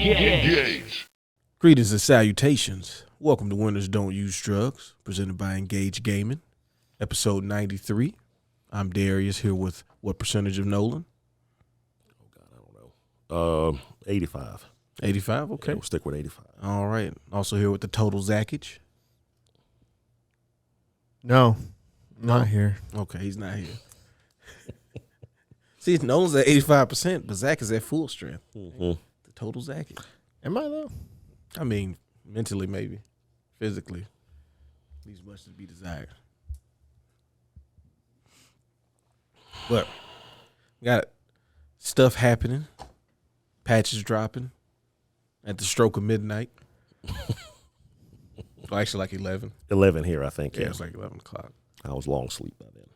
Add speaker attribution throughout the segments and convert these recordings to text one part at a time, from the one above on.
Speaker 1: Engage.
Speaker 2: Greetings and salutations. Welcome to Winners Don't Use Drugs, presented by Engage Gaming, episode 93. I'm Darius here with what percentage of Nolan?
Speaker 3: Oh, God, I don't know. 85.
Speaker 2: 85, okay.
Speaker 3: Yeah, we'll stick with 85.
Speaker 2: All right. Also here with the total Zackage.
Speaker 4: No, not here.
Speaker 2: Okay, he's not here. See, Nolan's at 85%, but Zach is at full strength.
Speaker 3: Mm-hmm.
Speaker 2: The total Zackage.
Speaker 4: Am I though?
Speaker 2: I mean, mentally maybe. Physically. Leaves much to be desired. But we got stuff happening. Patches dropping at the stroke of midnight. Well, actually like 11.
Speaker 3: 11 here, I think.
Speaker 2: Yeah, it's like 11 o'clock.
Speaker 3: I was long asleep by then.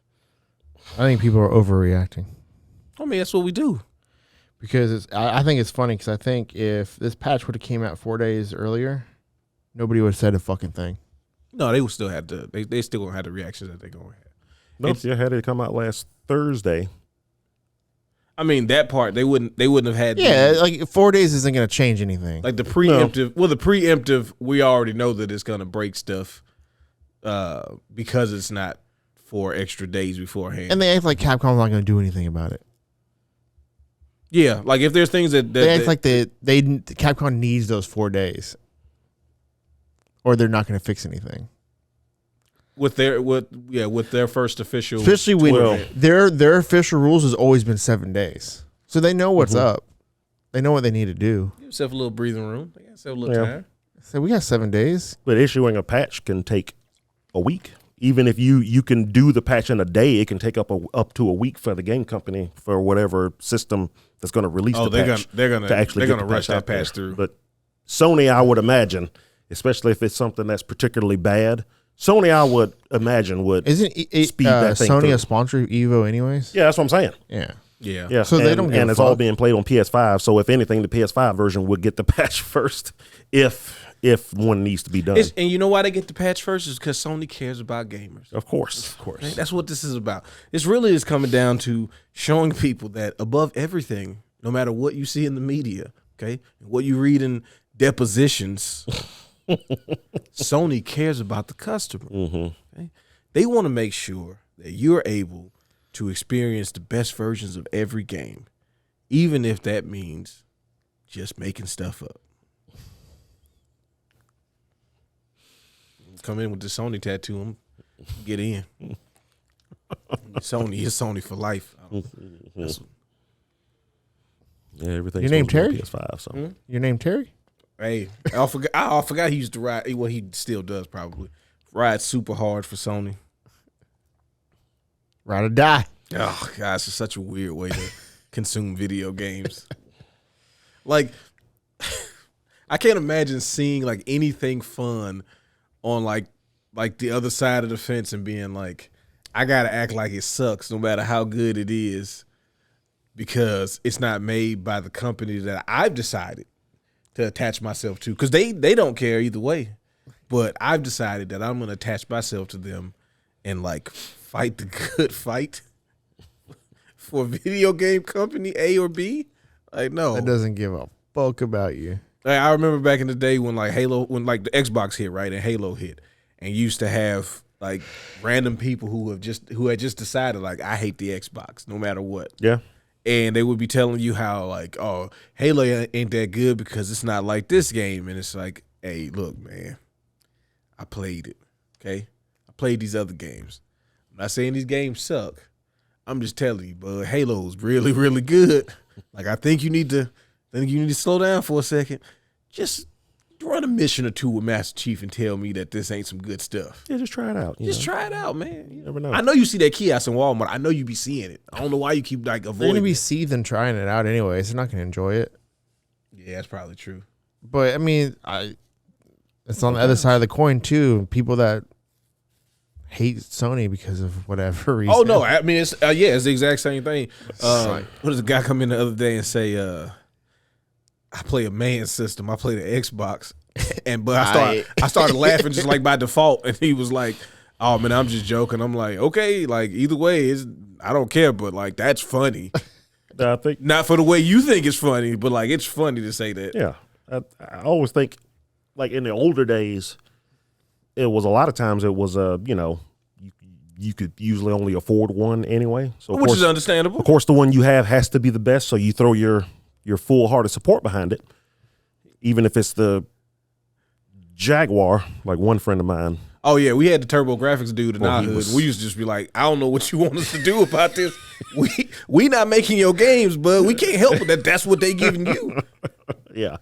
Speaker 4: I think people are overreacting
Speaker 2: I mean, that's what we do.
Speaker 4: because I think it's funny because I think if this patch would have came out 4 days earlier, nobody would have said a fucking thing.
Speaker 2: No, they would still have to. They still gonna have the reactions that they're gonna have.
Speaker 3: Nope, you had it come out last Thursday.
Speaker 2: I mean, that part they wouldn't have had.
Speaker 4: Yeah, like 4 days isn't going to change anything.
Speaker 2: like the preemptive. No. Well, the preemptive, we already know that it's gonna break stuff, because it's not 4 extra days beforehand.
Speaker 4: And they act like Capcom's not going to do anything about it.
Speaker 2: Yeah, like if there's things that
Speaker 4: They act like Capcom needs those 4 days, or they're not going to fix anything.
Speaker 2: with their first official,
Speaker 4: Especially when their official rules has always been 7 days, so they know what's up. They know what they need to do.
Speaker 2: give yourself a little breathing room. They got yourself a little time.
Speaker 4: So we got 7 days.
Speaker 3: But issuing a patch can take a week. Even if you can do the patch in a day, it can take up to a week for the game company for whatever system that's going to release the patch.
Speaker 2: They're gonna rush that patch through.
Speaker 3: But Sony, I would imagine, especially if it's something that's particularly bad, Sony, I would imagine, would
Speaker 4: Isn't
Speaker 3: speed that thing
Speaker 4: Sony
Speaker 3: through.
Speaker 4: a sponsor of Evo anyways?
Speaker 3: Yeah, that's what I'm saying.
Speaker 4: Yeah.
Speaker 2: Yeah.
Speaker 4: So they don't give
Speaker 3: and
Speaker 4: a
Speaker 3: it's all
Speaker 4: fuck.
Speaker 3: being played on PS5. So if anything, the PS5 version would get the patch first, if one needs to be done.
Speaker 2: And you know why they get the patch first is because Sony cares about gamers.
Speaker 3: Of course.
Speaker 2: Right? That's what this is about. This really is coming down to showing people that above everything, no matter what you see in the media, okay, what you read in depositions, Sony cares about the customer. Okay? They want to make sure that you're able to experience the best versions of every game, even if that means just making stuff up. Come in with the Sony tattoo, get in. Sony is Sony for life.
Speaker 3: Yeah, everything's
Speaker 4: Your name
Speaker 3: supposed to be
Speaker 4: Terry?
Speaker 3: PS5. So.
Speaker 4: Your name Terry?
Speaker 2: Hey, I forgot he used to ride. Well, he still does probably ride super hard for Sony.
Speaker 4: Ride or die.
Speaker 2: Oh gosh, it's such a weird way to consume video games. Like, I can't imagine seeing like anything fun on like the other side of the fence and being like, I gotta act like it sucks no matter how good it is, because it's not made by the company that I've decided to attach myself to. Because they don't care either way, but I've decided that I'm gonna attach myself to them and like fight the good fight for a video game company A or B. Like, no,
Speaker 4: That doesn't give a fuck about you.
Speaker 2: like, I remember back in the day when like when like the Xbox hit, right, and Halo hit, and you used to have like random people who had just decided like, I hate the Xbox no matter what.
Speaker 3: Yeah.
Speaker 2: And they would be telling you how like, oh, Halo ain't that good because it's not like this game. And it's like, hey, look, man, I played it. Okay. I played these other games. I'm not saying these games suck. I'm just telling you, but Halo's really, really good. Like, I think you need to slow down for a second. Just run a mission or two with Master Chief and tell me that this ain't some good stuff.
Speaker 3: Yeah, just try it out.
Speaker 2: Just try it out, man. You
Speaker 3: never know.
Speaker 2: I know you see that kiosk in Walmart. I know you be seeing it. I don't know why you keep like
Speaker 4: They're
Speaker 2: avoiding
Speaker 4: going to be
Speaker 2: it.
Speaker 4: seething trying it out anyways. They're not going to enjoy it.
Speaker 2: Yeah, that's probably true.
Speaker 4: But, I mean, it's on the other side of the coin, too. People that hate Sony because of whatever reason.
Speaker 2: Oh, no. I mean, it's it's the exact same thing. What does a guy come in the other day and say, I play a man system. I play the Xbox. But I started laughing just like by default. And he was like, oh, man, I'm just joking. I'm like, okay, like either way, I don't care. But like, that's funny.
Speaker 3: I think
Speaker 2: Not for the way you think it's funny, but like it's funny to say that.
Speaker 3: Yeah. I always think, like in the older days, it was a lot of times it was you could usually only afford one anyway. So
Speaker 2: which is understandable.
Speaker 3: Of course, the one you have has to be the best, so you throw your full hearted support behind it, even if it's the Jaguar, like one friend of mine.
Speaker 2: Oh yeah, we had the Turbo Graphics dude in our hood. We used to just be like, I don't know what you want us to do about this. We not making your games, but we can't help it. That's what they giving you.
Speaker 3: Yeah.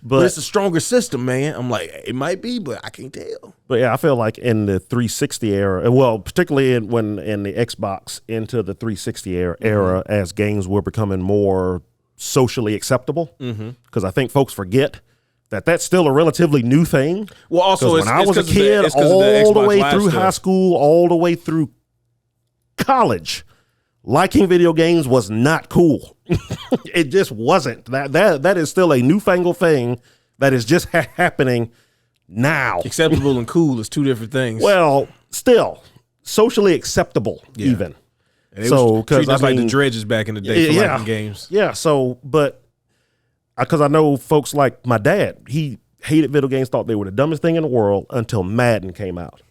Speaker 2: But it's a stronger system, man. I'm like, it might be, but I can't tell.
Speaker 3: But yeah, I feel like in the 360 era, well, particularly in the Xbox into the 360 era, as games were becoming more socially acceptable, because I think folks forget that that's still a relatively new thing.
Speaker 2: Well, also,
Speaker 3: when I was a kid, all the way through high school, all the way through college, liking video games was not cool. It just wasn't. That is still a newfangled thing that is just happening now.
Speaker 2: Acceptable and cool is two different things.
Speaker 3: Well, still socially acceptable, even.
Speaker 2: And so because like the dredges back in the day for liking games.
Speaker 3: Yeah. So, but because I know folks like my dad, he hated video games, thought they were the dumbest thing in the world until Madden came out.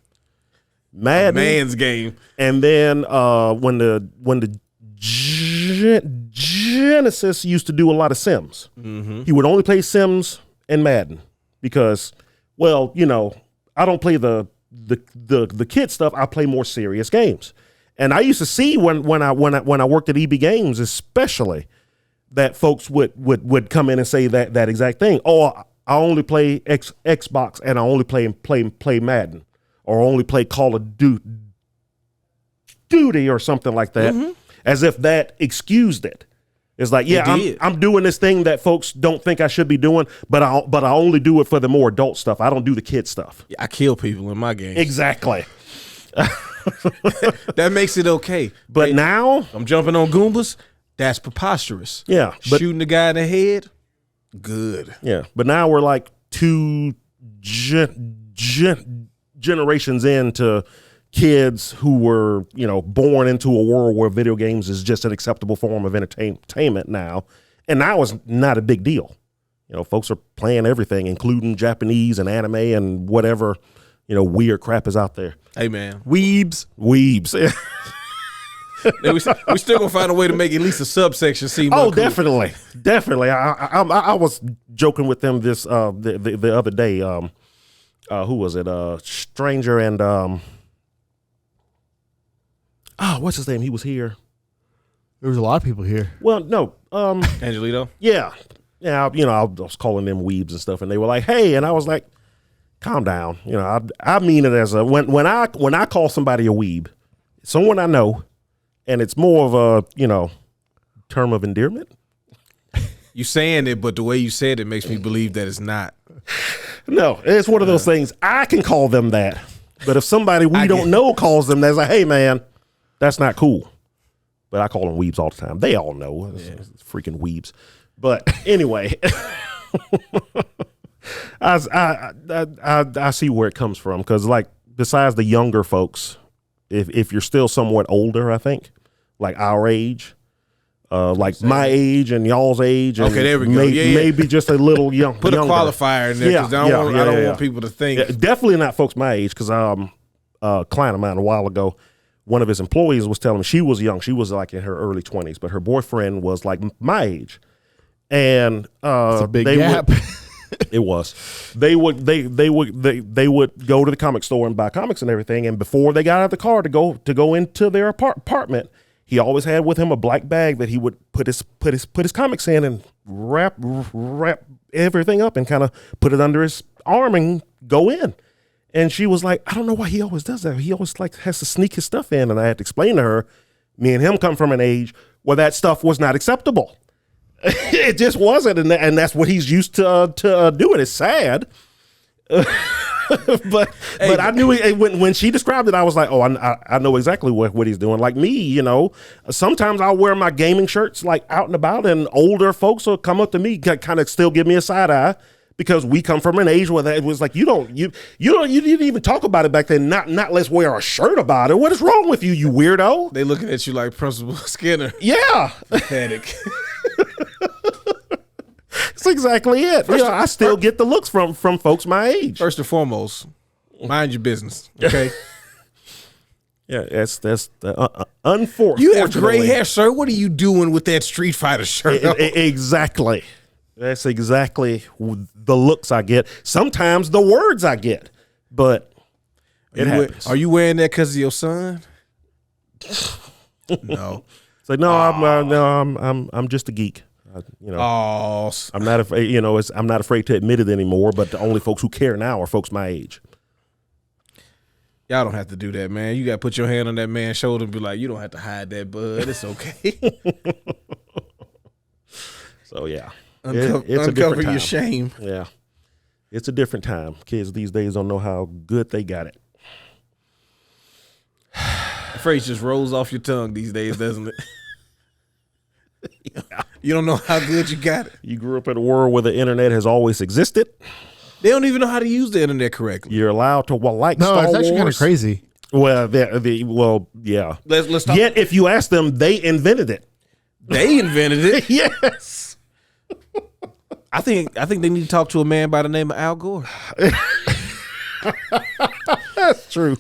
Speaker 3: Madden,
Speaker 2: man's game,
Speaker 3: and then when the Genesis used to do a lot of Sims. He would only play Sims and Madden because, well, I don't play the kid stuff. I play more serious games, and I used to see when I worked at EB Games, especially, that folks would come in and say that exact thing. Oh, I only play Xbox and I only play Madden, or only play Call of Duty or something like that, as if that excused it. It's like, yeah, I'm doing this thing that folks don't think I should be doing, but I only do it for the more adult stuff. I don't do the kid stuff.
Speaker 2: Yeah, I kill people in my games.
Speaker 3: Exactly.
Speaker 2: That makes it okay.
Speaker 3: But now
Speaker 2: I'm jumping on Goombas. That's preposterous.
Speaker 3: Yeah.
Speaker 2: Shooting the guy in the head, good.
Speaker 3: Yeah. But now we're like two generations into kids who were, born into a world where video games is just an acceptable form of entertainment now. And now it's not a big deal. Folks are playing everything, including Japanese and anime and whatever, weird crap is out there.
Speaker 2: Hey, man.
Speaker 3: Weebs.
Speaker 2: We still gonna find a way to make at least a subsection seem.
Speaker 3: Oh, cool. Definitely. I was joking with them this the other day. Who was it? Stranger and what's his name? He was here.
Speaker 4: There was a lot of people here.
Speaker 3: Well, no,
Speaker 2: Angelito.
Speaker 3: Yeah. I was calling them weebs and stuff, and they were like, "Hey," and I was like, "Calm down." I mean it as a when I call somebody a weeb, someone I know. And it's more of a, term of endearment.
Speaker 2: You saying it, but the way you said it makes me believe that it's not.
Speaker 3: No, it's one of those things. I can call them that. But if somebody we don't know calls them that, it's like, hey, man, that's not cool. But I call them weebs all the time. They all know. It's freaking weebs. But anyway, I see where it comes from. Because, like, besides the younger folks, if you're still somewhat older, I think, like our age, like my age and y'all's age. And
Speaker 2: okay, there we go.
Speaker 3: Maybe just a little young.
Speaker 2: Put
Speaker 3: younger.
Speaker 2: A qualifier in there because I don't want people to think.
Speaker 3: Yeah, definitely not folks my age, because a client of mine a while ago, one of his employees was telling me she was young. She was like in her early 20s, but her boyfriend was like my age. And
Speaker 4: it's a big gap.
Speaker 3: It was. They would go to the comic store and buy comics and everything. And before they got out of the car to go into their apartment, he always had with him a black bag that he would put his comics in and wrap everything up and kind of put it under his arm and go in. And she was like, I don't know why he always does that. He always has to sneak his stuff in. And I had to explain to her, me and him come from an age where that stuff was not acceptable. It just wasn't, and that's what he's used to doing. It's sad, but I knew when she described it, I was like, oh, I know exactly what he's doing. Like me, sometimes I'll wear my gaming shirts like out and about, and older folks will come up to me, kind of still give me a side eye, because we come from an age where that was like, you didn't even talk about it back then. Not let's wear a shirt about it. What is wrong with you, you weirdo?
Speaker 2: They looking at you like Principal Skinner.
Speaker 3: Yeah,
Speaker 2: pathetic.
Speaker 3: That's exactly it. I still get the looks from folks my age.
Speaker 2: First and foremost, mind your business, okay?
Speaker 3: Yeah, that's unfortunately.
Speaker 2: You have gray hair, sir. What are you doing with that Street Fighter shirt?
Speaker 3: Exactly. That's exactly the looks I get. Sometimes the words I get, but it happens.
Speaker 2: Are you wearing that because of your son? No.
Speaker 3: It's like, no, I'm just a geek. I'm not afraid. I'm not afraid to admit it anymore. But the only folks who care now are folks my age.
Speaker 2: Y'all don't have to do that, man. You got to put your hand on that man's shoulder and be like, you don't have to hide that, bud. It's okay.
Speaker 3: So, yeah.
Speaker 2: It's uncover your shame.
Speaker 3: Yeah. It's a different time. Kids these days don't know how good they got it.
Speaker 2: The phrase just rolls off your tongue these days, doesn't it? Yeah. You don't know how good you got it.
Speaker 3: You grew up in a world where the internet has always existed.
Speaker 2: They don't even know how to use the internet correctly.
Speaker 3: You're allowed to like Star Wars.
Speaker 4: No, it's actually kind of crazy.
Speaker 3: Well, yeah.
Speaker 2: Let's talk.
Speaker 3: Yet, if you ask them, they invented it.
Speaker 2: They invented it.
Speaker 3: Yes.
Speaker 2: I think they need to talk to a man by the name of Al Gore.
Speaker 3: That's true.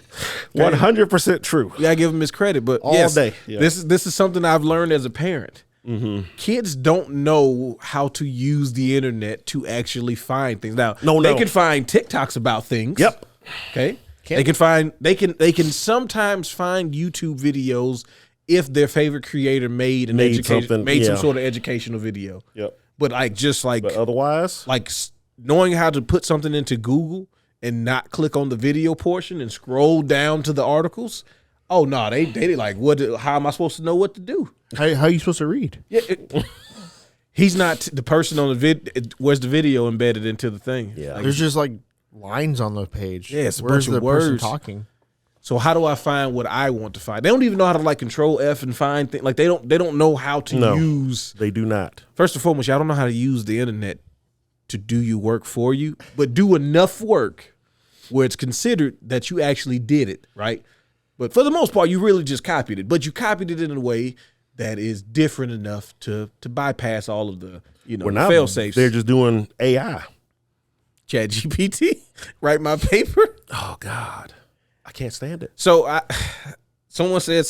Speaker 3: 100% true.
Speaker 2: You gotta give him his credit, but
Speaker 3: all day. Yeah.
Speaker 2: This is something I've learned as a parent.
Speaker 3: Mm-hmm.
Speaker 2: Kids don't know how to use the internet to actually find things. Now,
Speaker 3: No.
Speaker 2: They can find TikToks about things.
Speaker 3: Yep.
Speaker 2: Okay. They can sometimes find YouTube videos if their favorite creator made some sort of educational video.
Speaker 3: Yep.
Speaker 2: But
Speaker 3: but otherwise,
Speaker 2: knowing how to put something into Google and not click on the video portion and scroll down to the articles. Oh no, they like what? How am I supposed to know what to do?
Speaker 4: How are you supposed to read?
Speaker 2: Yeah, he's not the person on the vid. Where's the video embedded into the thing?
Speaker 3: Yeah,
Speaker 4: there's just like lines on the page.
Speaker 2: Yeah, it's a
Speaker 4: Where's
Speaker 2: bunch of
Speaker 4: the person
Speaker 2: words
Speaker 4: talking.
Speaker 2: So how do I find what I want to find? They don't even know how to Control F and find things. Like they don't know how to use.
Speaker 3: They do not.
Speaker 2: First and foremost, y'all don't know how to use the internet to do your work for you, but do enough work where it's considered that you actually did it, right? But for the most part, you really just copied it. But you copied it in a way that is different enough to bypass all of the fail safes.
Speaker 3: They're just doing AI.
Speaker 2: Chat GPT, write my paper.
Speaker 3: Oh God, I can't stand it.
Speaker 2: So someone said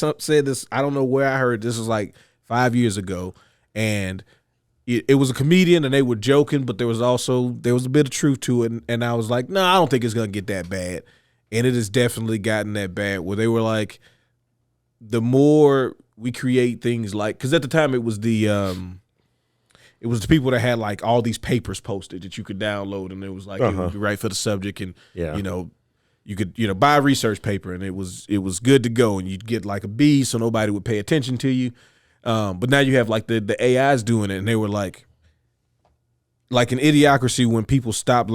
Speaker 2: this. I don't know where I heard this was like 5 years ago, and it was a comedian and they were joking, but there was a bit of truth to it. And I was like, no, I don't think it's gonna get that bad. And it has definitely gotten that bad where they were like, the more we create things because at the time it was the people that had like all these papers posted that you could download, and it was like it would be right for the subject, and you could buy a research paper and it was good to go, and you'd get like a B so nobody would pay attention to you. But now you have like the AIs doing it, and they were like an idiocracy when people stop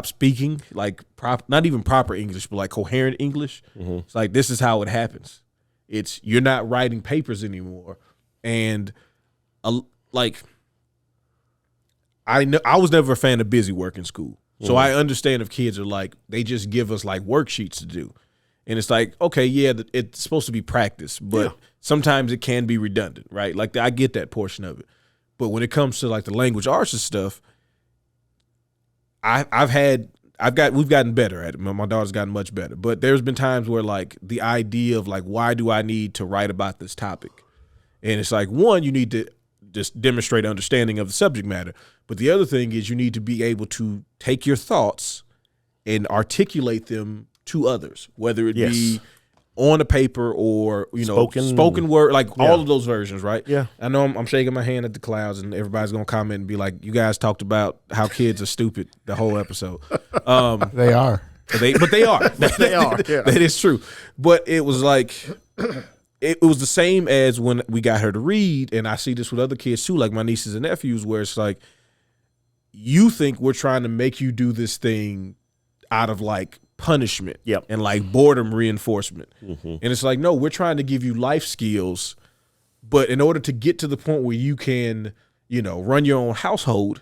Speaker 2: speaking not even proper English, but like coherent English. Mm-hmm. It's like, this is how it happens. You're not writing papers anymore. And I was never a fan of busy work in school. So I understand if kids are like, they just give us like worksheets to do. And it's like, okay, yeah, it's supposed to be practice, but sometimes it can be redundant, right? Like I get that portion of it. But when it comes to like the language arts and stuff, we've gotten better at it. My daughter's gotten much better. But there's been times where like the idea of like, why do I need to write about this topic? And it's like, one, you need to just demonstrate understanding of the subject matter. But the other thing is you need to be able to take your thoughts and articulate them to others, whether it be on a paper or spoken word, all of those versions, right?
Speaker 3: Yeah.
Speaker 2: I know I'm shaking my hand at the clouds, and everybody's gonna comment and be like, "You guys talked about how kids are stupid the whole episode."
Speaker 4: They are.
Speaker 2: But they are.
Speaker 3: They are. Yeah.
Speaker 2: That is true. But it was like, it was the same as when we got her to read, and I see this with other kids too, like my nieces and nephews, where it's like, you think we're trying to make you do this thing out of like punishment and like boredom reinforcement. Mm-hmm. And it's like, no, we're trying to give you life skills, but in order to get to the point where you can, run your own household,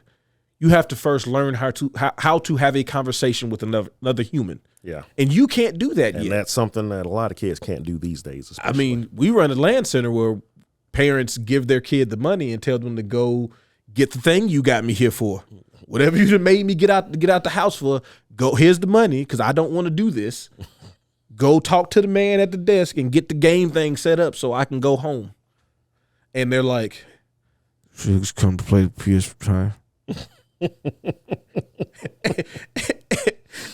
Speaker 2: you have to first learn how to have a conversation with another human.
Speaker 3: Yeah.
Speaker 2: And you can't do that yet.
Speaker 3: And that's something that a lot of kids can't do these days. Especially.
Speaker 2: I mean, we run a land center where parents give their kid the money and tell them to go get the thing you got me here for. Whatever you made me get out the house for, go. Here's the money because I don't want to do this. Go talk to the man at the desk and get the game thing set up so I can go home. And they're like, "She just come to play the PS5."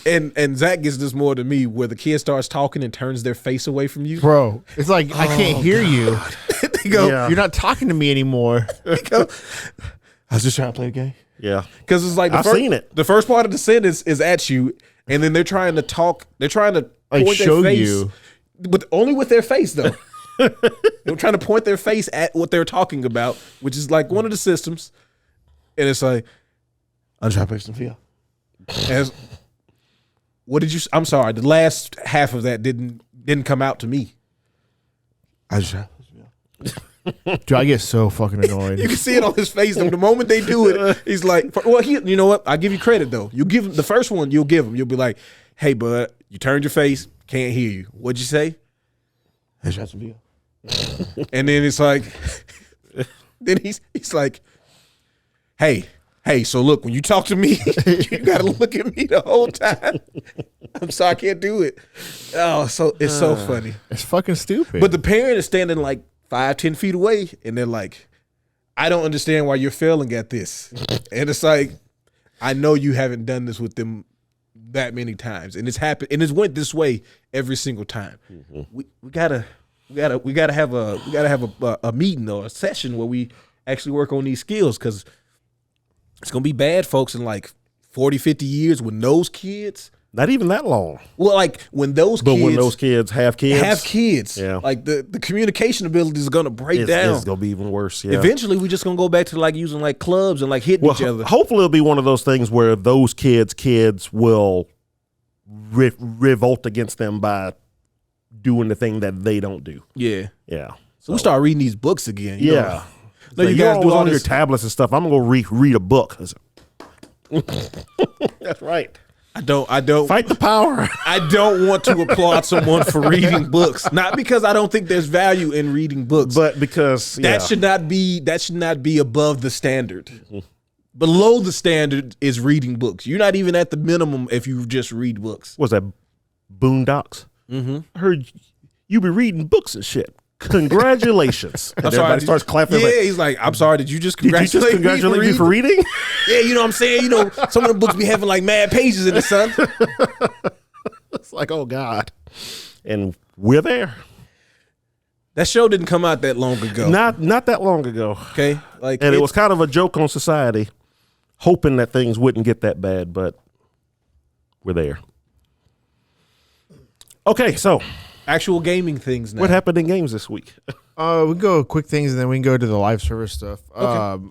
Speaker 2: and Zach gets this more than me, where the kid starts talking and turns their face away from you.
Speaker 4: Bro, it's like I can't hear you.
Speaker 2: They go,
Speaker 4: You're not talking to me anymore.
Speaker 2: they go, I was just trying to play the game.
Speaker 3: Yeah.
Speaker 2: Because it's like
Speaker 3: I've seen it.
Speaker 2: The first part of the sentence is at you, and then they're trying to talk. They're trying to
Speaker 4: Like
Speaker 2: point
Speaker 4: show
Speaker 2: their face,
Speaker 4: you.
Speaker 2: but only with their face though. They're trying to point their face at what they're talking about, which is like one of the systems, and it's like, I'm trying to play some field. And what did you? I'm sorry. The last half of that didn't come out to me. I just.
Speaker 4: Dude, I get so fucking annoyed.
Speaker 2: You can see it on his face. The moment they do it, he's like, well, you know what? I'll give you credit, though. You'll give him the first one, you'll give him. You'll be like, hey, bud, you turned your face, can't hear you. What'd you say? And then it's like, then he's like, hey, so look, when you talk to me, you got to look at me the whole time. I'm sorry, I can't do it. Oh, so it's so funny.
Speaker 4: It's fucking stupid.
Speaker 2: But the parent is standing like 5-10 feet away, and they're like, I don't understand why you're failing at this. And it's like, I know you haven't done this with them that many times, and it's happened, and it's went this way every single time. Mm-hmm. We gotta have a meeting or a session where we actually work on these skills, because it's gonna be bad, folks, in like 40-50 years when those kids.
Speaker 3: Not even that long.
Speaker 2: Well, like when those
Speaker 3: kids have kids,
Speaker 2: yeah, like the communication ability is gonna break down.
Speaker 3: It's gonna be even worse. Yeah.
Speaker 2: Eventually, we just gonna go back to like using like clubs and like hitting each other.
Speaker 3: Hopefully, it'll be one of those things where those kids will revolt against them by doing the thing that they don't do.
Speaker 2: Yeah,
Speaker 3: yeah.
Speaker 2: So we start reading these books again.
Speaker 3: Yeah.
Speaker 2: No,
Speaker 3: so
Speaker 2: you guys do all
Speaker 3: on your
Speaker 2: this
Speaker 3: tablets and stuff. I'm gonna go read a book. That's right.
Speaker 2: I don't
Speaker 3: fight the power.
Speaker 2: I don't want to applaud someone for reading books. Not because I don't think there's value in reading books,
Speaker 3: but because
Speaker 2: that should not be above the standard. Mm-hmm. Below the standard is reading books. You're not even at the minimum if you just read books.
Speaker 3: What's that? Boondocks?
Speaker 2: Mm-hmm.
Speaker 3: I heard you be reading books and shit. Congratulations. And
Speaker 2: everybody
Speaker 3: starts clapping.
Speaker 2: Yeah, he's like, I'm sorry, did you just congratulate
Speaker 3: me for reading?
Speaker 2: Yeah, you know what I'm saying? You know, some of the books be having like mad pages in it, son.
Speaker 3: It's like, oh God. And we're there.
Speaker 2: That show didn't come out that long ago.
Speaker 3: Not that long ago.
Speaker 2: Okay.
Speaker 3: And it was kind of a joke on society, hoping that things wouldn't get that bad, but we're there. Okay, so
Speaker 2: actual gaming things now.
Speaker 3: What happened in games this week?
Speaker 4: We can go quick things and then we can go to the live service stuff.
Speaker 2: Okay.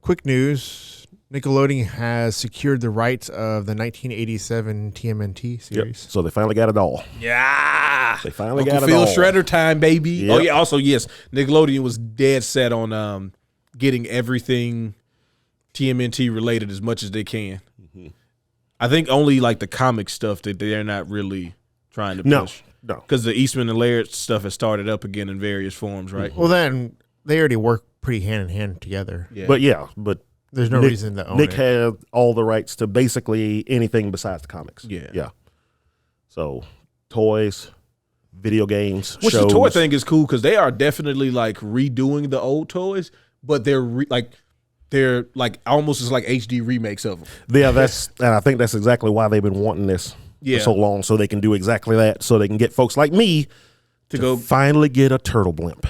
Speaker 4: Quick news. Nickelodeon has secured the rights of the 1987 TMNT series.
Speaker 3: Yep. So they finally got it all.
Speaker 2: Yeah.
Speaker 3: They finally
Speaker 2: Uncle
Speaker 3: got it
Speaker 2: Phil
Speaker 3: all.
Speaker 2: Shredder time, baby.
Speaker 3: Yep.
Speaker 2: Oh, yeah. Also, yes, Nickelodeon was dead set on getting everything TMNT related as much as they can. Mm-hmm. I think only like the comic stuff that they're not really trying to push.
Speaker 3: No.
Speaker 2: Because the Eastman and Laird stuff has started up again in various forms, right?
Speaker 4: Well, then they already work pretty hand in hand together.
Speaker 2: Yeah.
Speaker 3: But
Speaker 4: there's no reason to own
Speaker 3: Nick
Speaker 4: it.
Speaker 3: had all the rights to basically anything besides the comics.
Speaker 2: Yeah.
Speaker 3: Yeah. So toys, video games,
Speaker 2: Which
Speaker 3: shows.
Speaker 2: the toy thing is cool because they are definitely like redoing the old toys, but they're like almost as like HD remakes of them.
Speaker 3: Yeah, and I think that's exactly why they've been wanting this for so long, so they can do exactly that, so they can get folks like me to go finally get a turtle blimp.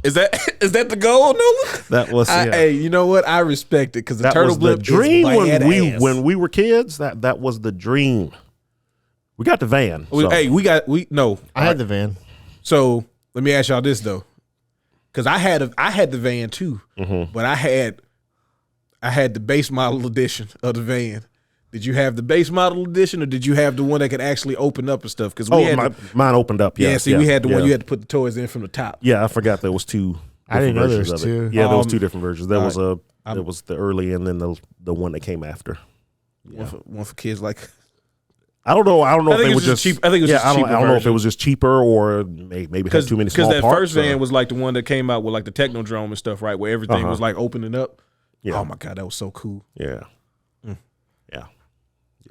Speaker 2: Is that the goal, Nolan?
Speaker 3: That was
Speaker 2: Hey, you know what? I respect it because the turtle blimp
Speaker 3: the dream
Speaker 2: is
Speaker 3: when we were kids. That was the dream. We got the van. So.
Speaker 2: Hey,
Speaker 4: I had the van.
Speaker 2: So let me ask y'all this though, because I had the van too, but I had the base model edition of the van. Did you have the base model edition, or did you have the one that could actually open up and stuff? Because
Speaker 3: mine opened up. Yeah,
Speaker 2: we had the one you had to put the toys in from the top.
Speaker 3: Yeah, I forgot there was two.
Speaker 4: I didn't know there was two.
Speaker 3: Yeah, there was two different versions. There was there was the early and then the one that came after.
Speaker 2: One for kids like
Speaker 3: I don't know. I don't know
Speaker 2: I
Speaker 3: if
Speaker 2: think
Speaker 3: they
Speaker 2: it
Speaker 3: were
Speaker 2: was
Speaker 3: just
Speaker 2: cheap. I think it was just a
Speaker 3: I
Speaker 2: cheaper
Speaker 3: don't know if it
Speaker 2: version.
Speaker 3: was just cheaper or maybe had too many small
Speaker 2: Because that
Speaker 3: parts.
Speaker 2: first van was like the one that came out with like the Technodrome and stuff, right? Where everything was like opening up.
Speaker 3: Yeah.
Speaker 2: Oh my god, that was so cool.
Speaker 3: Yeah.
Speaker 2: Mm.
Speaker 3: Yeah.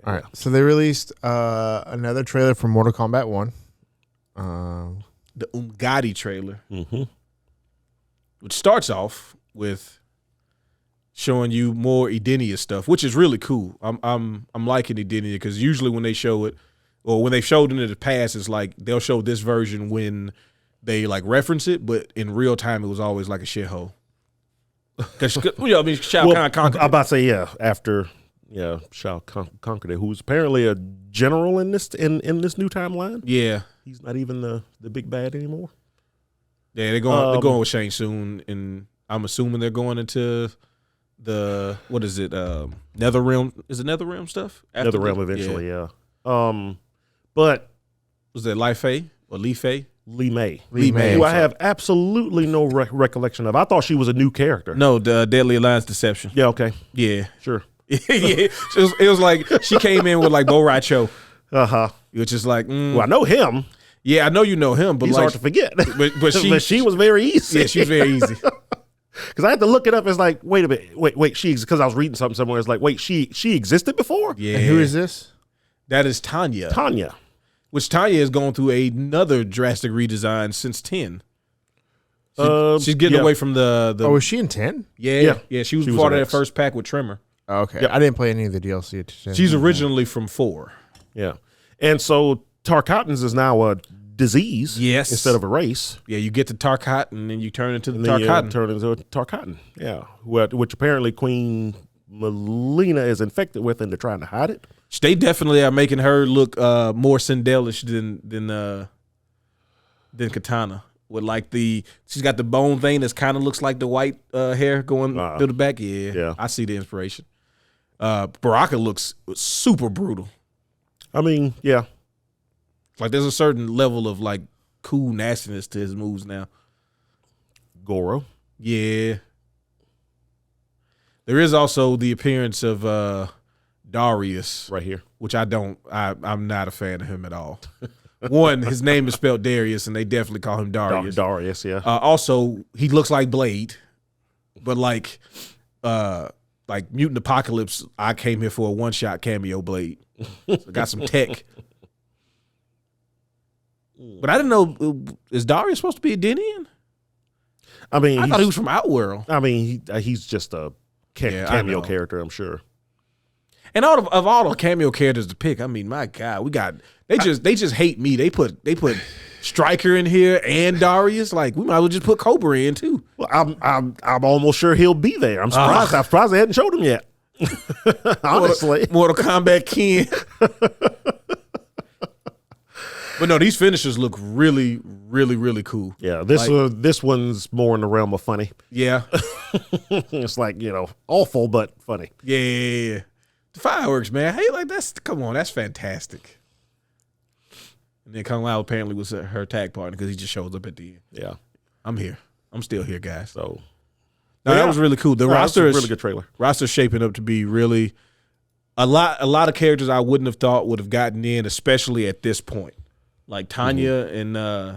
Speaker 4: All right. So they released another trailer for Mortal Kombat 1.
Speaker 2: The Gotti trailer,
Speaker 3: Mm-hmm.
Speaker 2: which starts off with showing you more Edenia stuff, which is really cool. I'm liking Edenia because usually when they show it, or when they've showed it in the past, it's like they'll show this version when they like reference it, but in real time it was always like a shithole. Because Shao Kahn conquered
Speaker 3: I'm
Speaker 2: it.
Speaker 3: about to say after Shao conquered it, who's apparently a general in this this new timeline.
Speaker 2: Yeah,
Speaker 3: He's not even the big bad anymore.
Speaker 2: yeah, they're going with Shang Tsung, and I'm assuming they're going into the what is it? NetherRealm? Is it NetherRealm stuff? After
Speaker 3: NetherRealm eventually, yeah. But
Speaker 2: Was that Li Fei or Li Fei?
Speaker 3: Li Mei,
Speaker 4: Mei.
Speaker 3: who I have absolutely no recollection of. I thought she was a new character.
Speaker 2: No, the Deadly Alliance Deception.
Speaker 3: Yeah. Okay.
Speaker 2: Yeah.
Speaker 3: Sure.
Speaker 2: Yeah, it was like she came in with like Bo Rai Cho, which is like,
Speaker 3: Well, I know him.
Speaker 2: yeah, I know you know him, but
Speaker 3: He's
Speaker 2: like,
Speaker 3: hard to forget.
Speaker 2: but
Speaker 3: she was very easy.
Speaker 2: yeah, she was very easy.
Speaker 3: Because I had to look it up. It's like, wait a minute, wait. Because I was reading something somewhere. It's like, wait, she existed before.
Speaker 2: Yeah,
Speaker 4: And who is this?
Speaker 2: that is Tanya,
Speaker 3: Tanya.
Speaker 2: which Tanya has gone through another drastic redesign since 10. She's getting away from the
Speaker 4: Oh, was she in 10?
Speaker 2: yeah. She was part of that
Speaker 3: X.
Speaker 2: first pack with Tremor.
Speaker 4: Oh, okay. I didn't play any of the DLC. to 10.
Speaker 2: She's originally from 4.
Speaker 3: Yeah. And so Tarkatans is now a disease.
Speaker 2: Yes.
Speaker 3: Instead of a race.
Speaker 2: Yeah, you get the Tarkat and then you turn into the
Speaker 3: And then you
Speaker 2: Tarkatan.
Speaker 3: turn into a Tarkatan. Yeah. Which apparently Queen Melina is infected with, and they're trying to hide it.
Speaker 2: They definitely are making her look more Sindelish than Katana. With like she's got the bone thing that's kind of looks like the white hair going through the back. Yeah, I see the inspiration. Baraka looks super brutal.
Speaker 3: I mean, yeah.
Speaker 2: Like there's a certain level of like cool nastiness to his moves now.
Speaker 3: Goro.
Speaker 2: Yeah. There is also the appearance of Darius,
Speaker 3: Right here.
Speaker 2: which I'm not a fan of him at all. One, his name is spelled Darius, and they definitely call him Darius.
Speaker 3: Darius, yeah.
Speaker 2: Also, he looks like Blade, but like Mutant Apocalypse, I came here for a one-shot cameo Blade. So got some tech. But I didn't know, is Darius supposed to be a Denian?
Speaker 3: I mean,
Speaker 2: I thought he was from Outworld.
Speaker 3: I mean, he's just a cameo character, I'm sure.
Speaker 2: And of all the cameo characters to pick, I mean, my God, they just hate me. They put Stryker in here and Darius. Like we might as well just put Cobra in too.
Speaker 3: Well, I'm almost sure he'll be there. I'm surprised. I'm surprised they hadn't showed him yet. Honestly,
Speaker 2: Mortal Kombat Ken. But no, these finishers look really, really, really cool.
Speaker 3: yeah. This one's more in the realm of funny.
Speaker 2: Yeah,
Speaker 3: It's like awful but funny.
Speaker 2: yeah. The fireworks, man. Hey, like come on, that's fantastic. And then Kung Lao apparently was her tag partner because he just shows up at the end.
Speaker 3: Yeah.
Speaker 2: I'm here. I'm still here, guys.
Speaker 3: So
Speaker 2: No, that was really cool. The roster
Speaker 3: is
Speaker 2: is
Speaker 3: a really good trailer.
Speaker 2: Roster's shaping up to be really a lot of characters I wouldn't have thought would have gotten in, especially at this point. Like Tanya and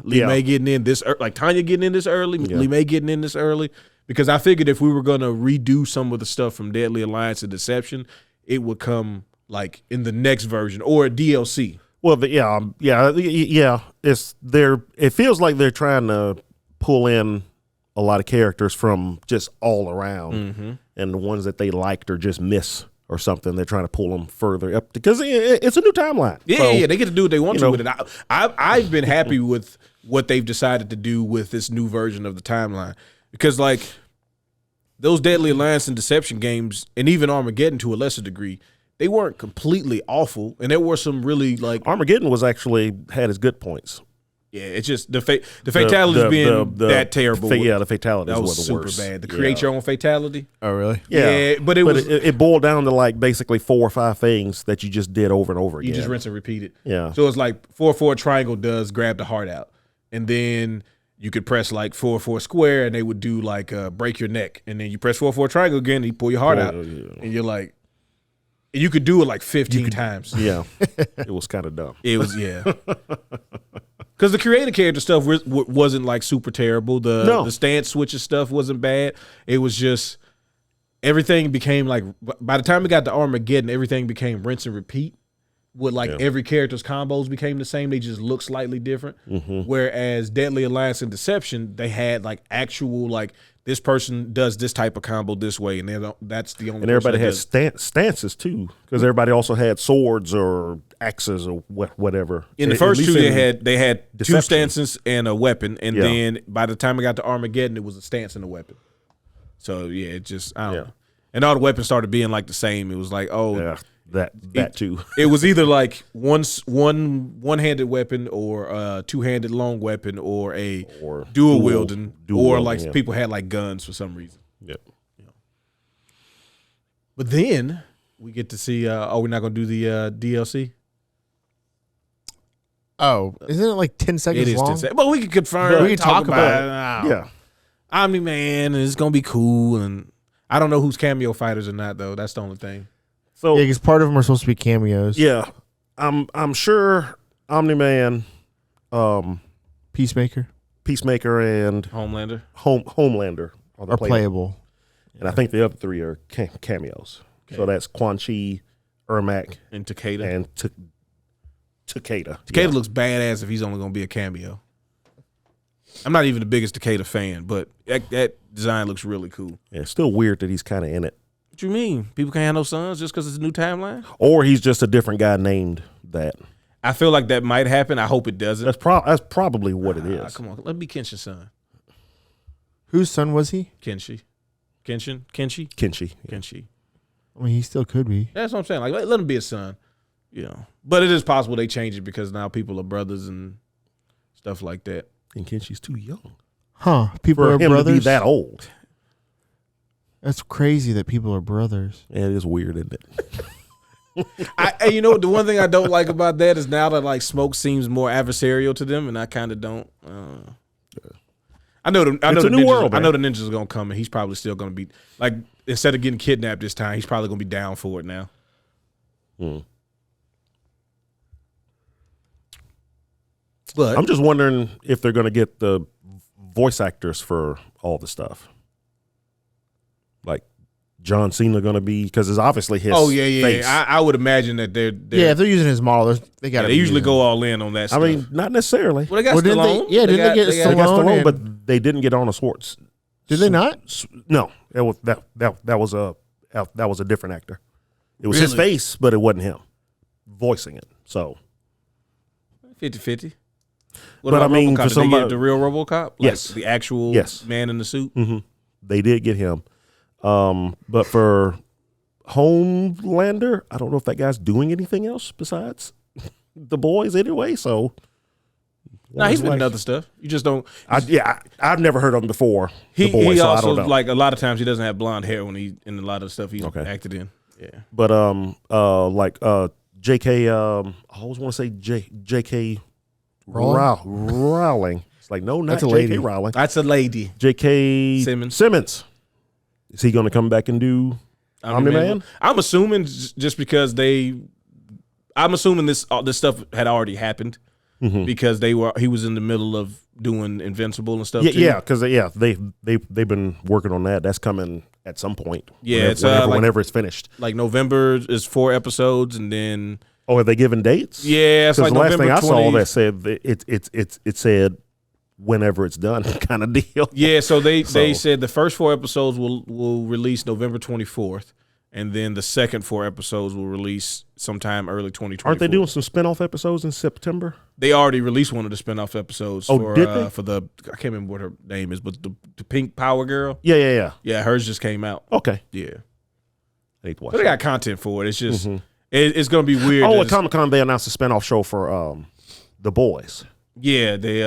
Speaker 2: Li Mei getting in this, like Tanya getting in this early, Li Mei getting in this early, because I figured if we were gonna redo some of the stuff from Deadly Alliance and Deception, it would come like in the next version or a DLC.
Speaker 3: Well, It feels like they're trying to pull in a lot of characters from just all around, and the ones that they liked or just miss or something. They're trying to pull them further up because it's a new timeline.
Speaker 2: Yeah,
Speaker 3: So,
Speaker 2: they get to do what they want to with it. I've been happy with what they've decided to do with this new version of the timeline because, like, those Deadly Alliance and Deception games, and even Armageddon to a lesser degree, they weren't completely awful, and there were some really like
Speaker 3: Armageddon had his good points.
Speaker 2: yeah. It's just the fatalities being that terrible.
Speaker 3: The fatalities
Speaker 2: that
Speaker 3: were
Speaker 2: was
Speaker 3: the
Speaker 2: super
Speaker 3: worst.
Speaker 2: bad. The create your own fatality.
Speaker 4: Oh, really?
Speaker 2: Yeah, but
Speaker 3: it boiled down to like basically 4 or 5 things that you just did over and over again.
Speaker 2: you just rinse and repeat it.
Speaker 3: Yeah.
Speaker 2: So it's like 4-4 triangle does grab the heart out, and then you could press like 4-4 square, and they would do like break your neck, and then you press 4-4 triangle again, and you pull your heart out, and you're like, And you could do it like 15 times.
Speaker 3: Yeah, it was kind of dumb.
Speaker 2: It was, yeah. Because the creative character stuff wasn't like super terrible. The stance switches stuff wasn't bad. It was just everything became like, by the time we got to Armageddon, everything became rinse and repeat. With like every character's combos became the same. They just look slightly different. Whereas Deadly Alliance and Deception, they had like actual like this person does this type of combo this way, and that's the only.
Speaker 3: And everybody had stances too, because everybody also had swords or axes or whatever.
Speaker 2: In the first two, they had
Speaker 3: Deception.
Speaker 2: 2 stances and a weapon, and then by the time I got to Armageddon, it was a stance and a weapon. So yeah, it just I don't know. And all the weapons started being like the same. It was like that too. It was either like one-handed weapon or a 2-handed long weapon or a dual wielding, or like people had like guns for some reason.
Speaker 3: Yep.
Speaker 2: But then we get to see. We're not going to do the DLC.
Speaker 4: Oh, isn't it like 10 seconds
Speaker 2: It is
Speaker 4: long?
Speaker 2: 10 seconds. But we can confirm.
Speaker 4: We can talk about
Speaker 2: it.
Speaker 3: Yeah.
Speaker 2: Omni-Man, and it's going to be cool. And I don't know who's cameo fighters or not, though. That's the only thing.
Speaker 3: So
Speaker 4: because part of them are supposed to be cameos.
Speaker 3: Yeah, I'm sure Omni-Man,
Speaker 4: Peacemaker,
Speaker 2: Homelander
Speaker 3: and Homelander
Speaker 4: are playable.
Speaker 3: And I think the other 3 are cameos. Okay. So that's Quan Chi, Ermac,
Speaker 2: and Takeda.
Speaker 3: And Takeda.
Speaker 2: Takeda looks badass if he's only going to be a cameo. I'm not even the biggest Takeda fan, but that design looks really cool.
Speaker 3: Yeah, it's still weird that he's kind of in it.
Speaker 2: What you mean? People can't have no sons just because it's a new timeline?
Speaker 3: Or he's just a different guy named that.
Speaker 2: I feel like that might happen. I hope it doesn't.
Speaker 3: That's probably what it is.
Speaker 2: Come on, let me Kenshin's son.
Speaker 4: Whose son was he?
Speaker 2: Kenshi.
Speaker 4: I mean, he still could be.
Speaker 2: That's what I'm saying. Like, let him be a son. But it is possible they change it because now people are brothers and stuff like that.
Speaker 3: And Kenshi's too young.
Speaker 4: Huh? People
Speaker 3: for
Speaker 4: are
Speaker 3: him
Speaker 4: brothers.
Speaker 3: to be that old.
Speaker 4: That's crazy that people are brothers.
Speaker 3: Yeah, it is weird, isn't
Speaker 2: it? You know, the one thing I don't like about that is now that like Smoke seems more adversarial to them, and I kind of don't. I know the ninjas are gonna come, and he's probably still gonna be like, instead of getting kidnapped this time, he's probably gonna be down for it now. But
Speaker 3: I'm just wondering if they're gonna get the voice actors for all the stuff. Like John Cena going to be, because it's obviously his.
Speaker 2: Oh yeah.
Speaker 3: face.
Speaker 2: I would imagine that they're
Speaker 4: if they're using his model, they got.
Speaker 2: They usually go all in on that stuff.
Speaker 3: I mean, not necessarily.
Speaker 2: Well, they got Stallone.
Speaker 4: Didn't they get Stallone?
Speaker 3: But they didn't get Arnold Schwartz.
Speaker 4: Did they not?
Speaker 3: No, it was that was a different actor. It was his face, but it wasn't him voicing it. So
Speaker 2: 50-50.
Speaker 3: But I mean,
Speaker 2: for somebody, did they get the real RoboCop?
Speaker 3: Yes,
Speaker 2: the actual man in the suit.
Speaker 3: Mm-hmm. They did get him. But for Homelander, I don't know if that guy's doing anything else besides the boys anyway. So,
Speaker 2: he's been in other stuff. You just don't.
Speaker 3: I've never heard of him before.
Speaker 2: He also, like, a lot of times he doesn't have blonde hair when he in a lot of stuff he's acted in. Yeah,
Speaker 3: but like J.K. I always want to say J.K. Rowling. It's like, no, not J.K. Rowling.
Speaker 2: That's a lady.
Speaker 3: J.K. Simmons. Is he going to come back and do Omni-Man?
Speaker 2: I'm assuming just because I'm assuming this stuff had already happened because he was in the middle of doing Invincible and stuff.
Speaker 3: Yeah, because they've been working on that. That's coming at some point.
Speaker 2: Yeah,
Speaker 3: whenever it's finished.
Speaker 2: Like November is 4 episodes, and then
Speaker 3: have they given dates?
Speaker 2: Yeah, it's like
Speaker 3: the last
Speaker 2: November
Speaker 3: thing
Speaker 2: 20.
Speaker 3: I saw that said it said whenever it's done kind of deal.
Speaker 2: Yeah, so they said the first 4 episodes will release November 24th, and then the second 4 episodes will release sometime early 2024.
Speaker 3: Aren't they doing some spinoff episodes in September?
Speaker 2: They already released one of the spinoff episodes for the, I can't remember what her name is, but the Pink Power Girl.
Speaker 3: Yeah.
Speaker 2: Yeah, hers just came out.
Speaker 3: Okay.
Speaker 2: Yeah.
Speaker 3: I hate to watch
Speaker 2: so they got content for it. It's just it's going to be weird.
Speaker 3: At Comic-Con they announced a spinoff show for The Boys.
Speaker 2: Yeah, they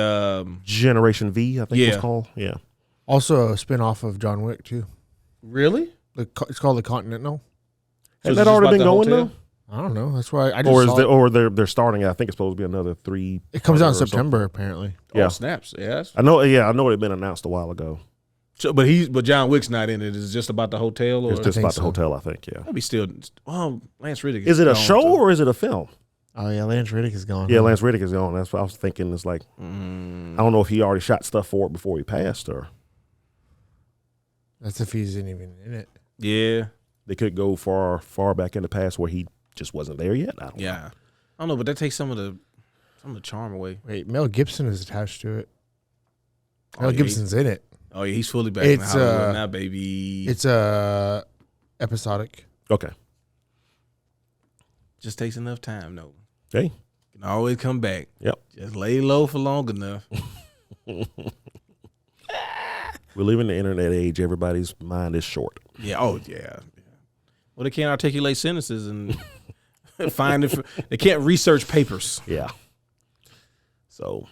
Speaker 3: Generation V, I think it's called. Yeah.
Speaker 4: Also a spinoff of John Wick too.
Speaker 2: Really?
Speaker 4: It's called The Continental.
Speaker 3: Has that already been going though?
Speaker 4: I don't know. That's why I just
Speaker 3: they're starting. I think it's supposed to be another 3.
Speaker 4: It comes out in September apparently.
Speaker 2: Yeah. Oh, snaps. Yes.
Speaker 3: I know. Yeah, I know it had been announced a while ago.
Speaker 2: So, but John Wick's not in it. It's just about the hotel, or
Speaker 3: It's just
Speaker 4: think
Speaker 3: about
Speaker 4: so.
Speaker 3: the hotel, I think. Yeah.
Speaker 2: that'd be still. Well, Lance Riddick.
Speaker 3: Is it a
Speaker 2: gone,
Speaker 3: show
Speaker 2: too.
Speaker 3: or is it a film?
Speaker 4: Oh yeah, Lance Riddick is gone.
Speaker 3: Yeah,
Speaker 4: huh?
Speaker 3: Lance Riddick is gone. That's what I was thinking. It's like I don't know if he already shot stuff for it before he passed, or
Speaker 4: That's if he's even in it.
Speaker 2: Yeah,
Speaker 3: they could go far back in the past where he just wasn't there yet. I don't know.
Speaker 2: yeah. I don't know, but that takes some of the charm away.
Speaker 4: Wait, Mel Gibson is attached to it.
Speaker 2: Oh,
Speaker 4: Mel
Speaker 2: yeah,
Speaker 4: Gibson's in it.
Speaker 2: Oh yeah, he's fully back in
Speaker 4: It's,
Speaker 2: Hollywood now, baby.
Speaker 4: It's episodic.
Speaker 3: Okay.
Speaker 2: Just takes enough time, though.
Speaker 3: Okay.
Speaker 2: Can always come back.
Speaker 3: Yep.
Speaker 2: Just lay low for long enough.
Speaker 3: We live in the internet age. Everybody's mind is short.
Speaker 2: Yeah. Oh yeah. Well, they can't articulate sentences and find it. They can't research papers.
Speaker 3: Yeah. So,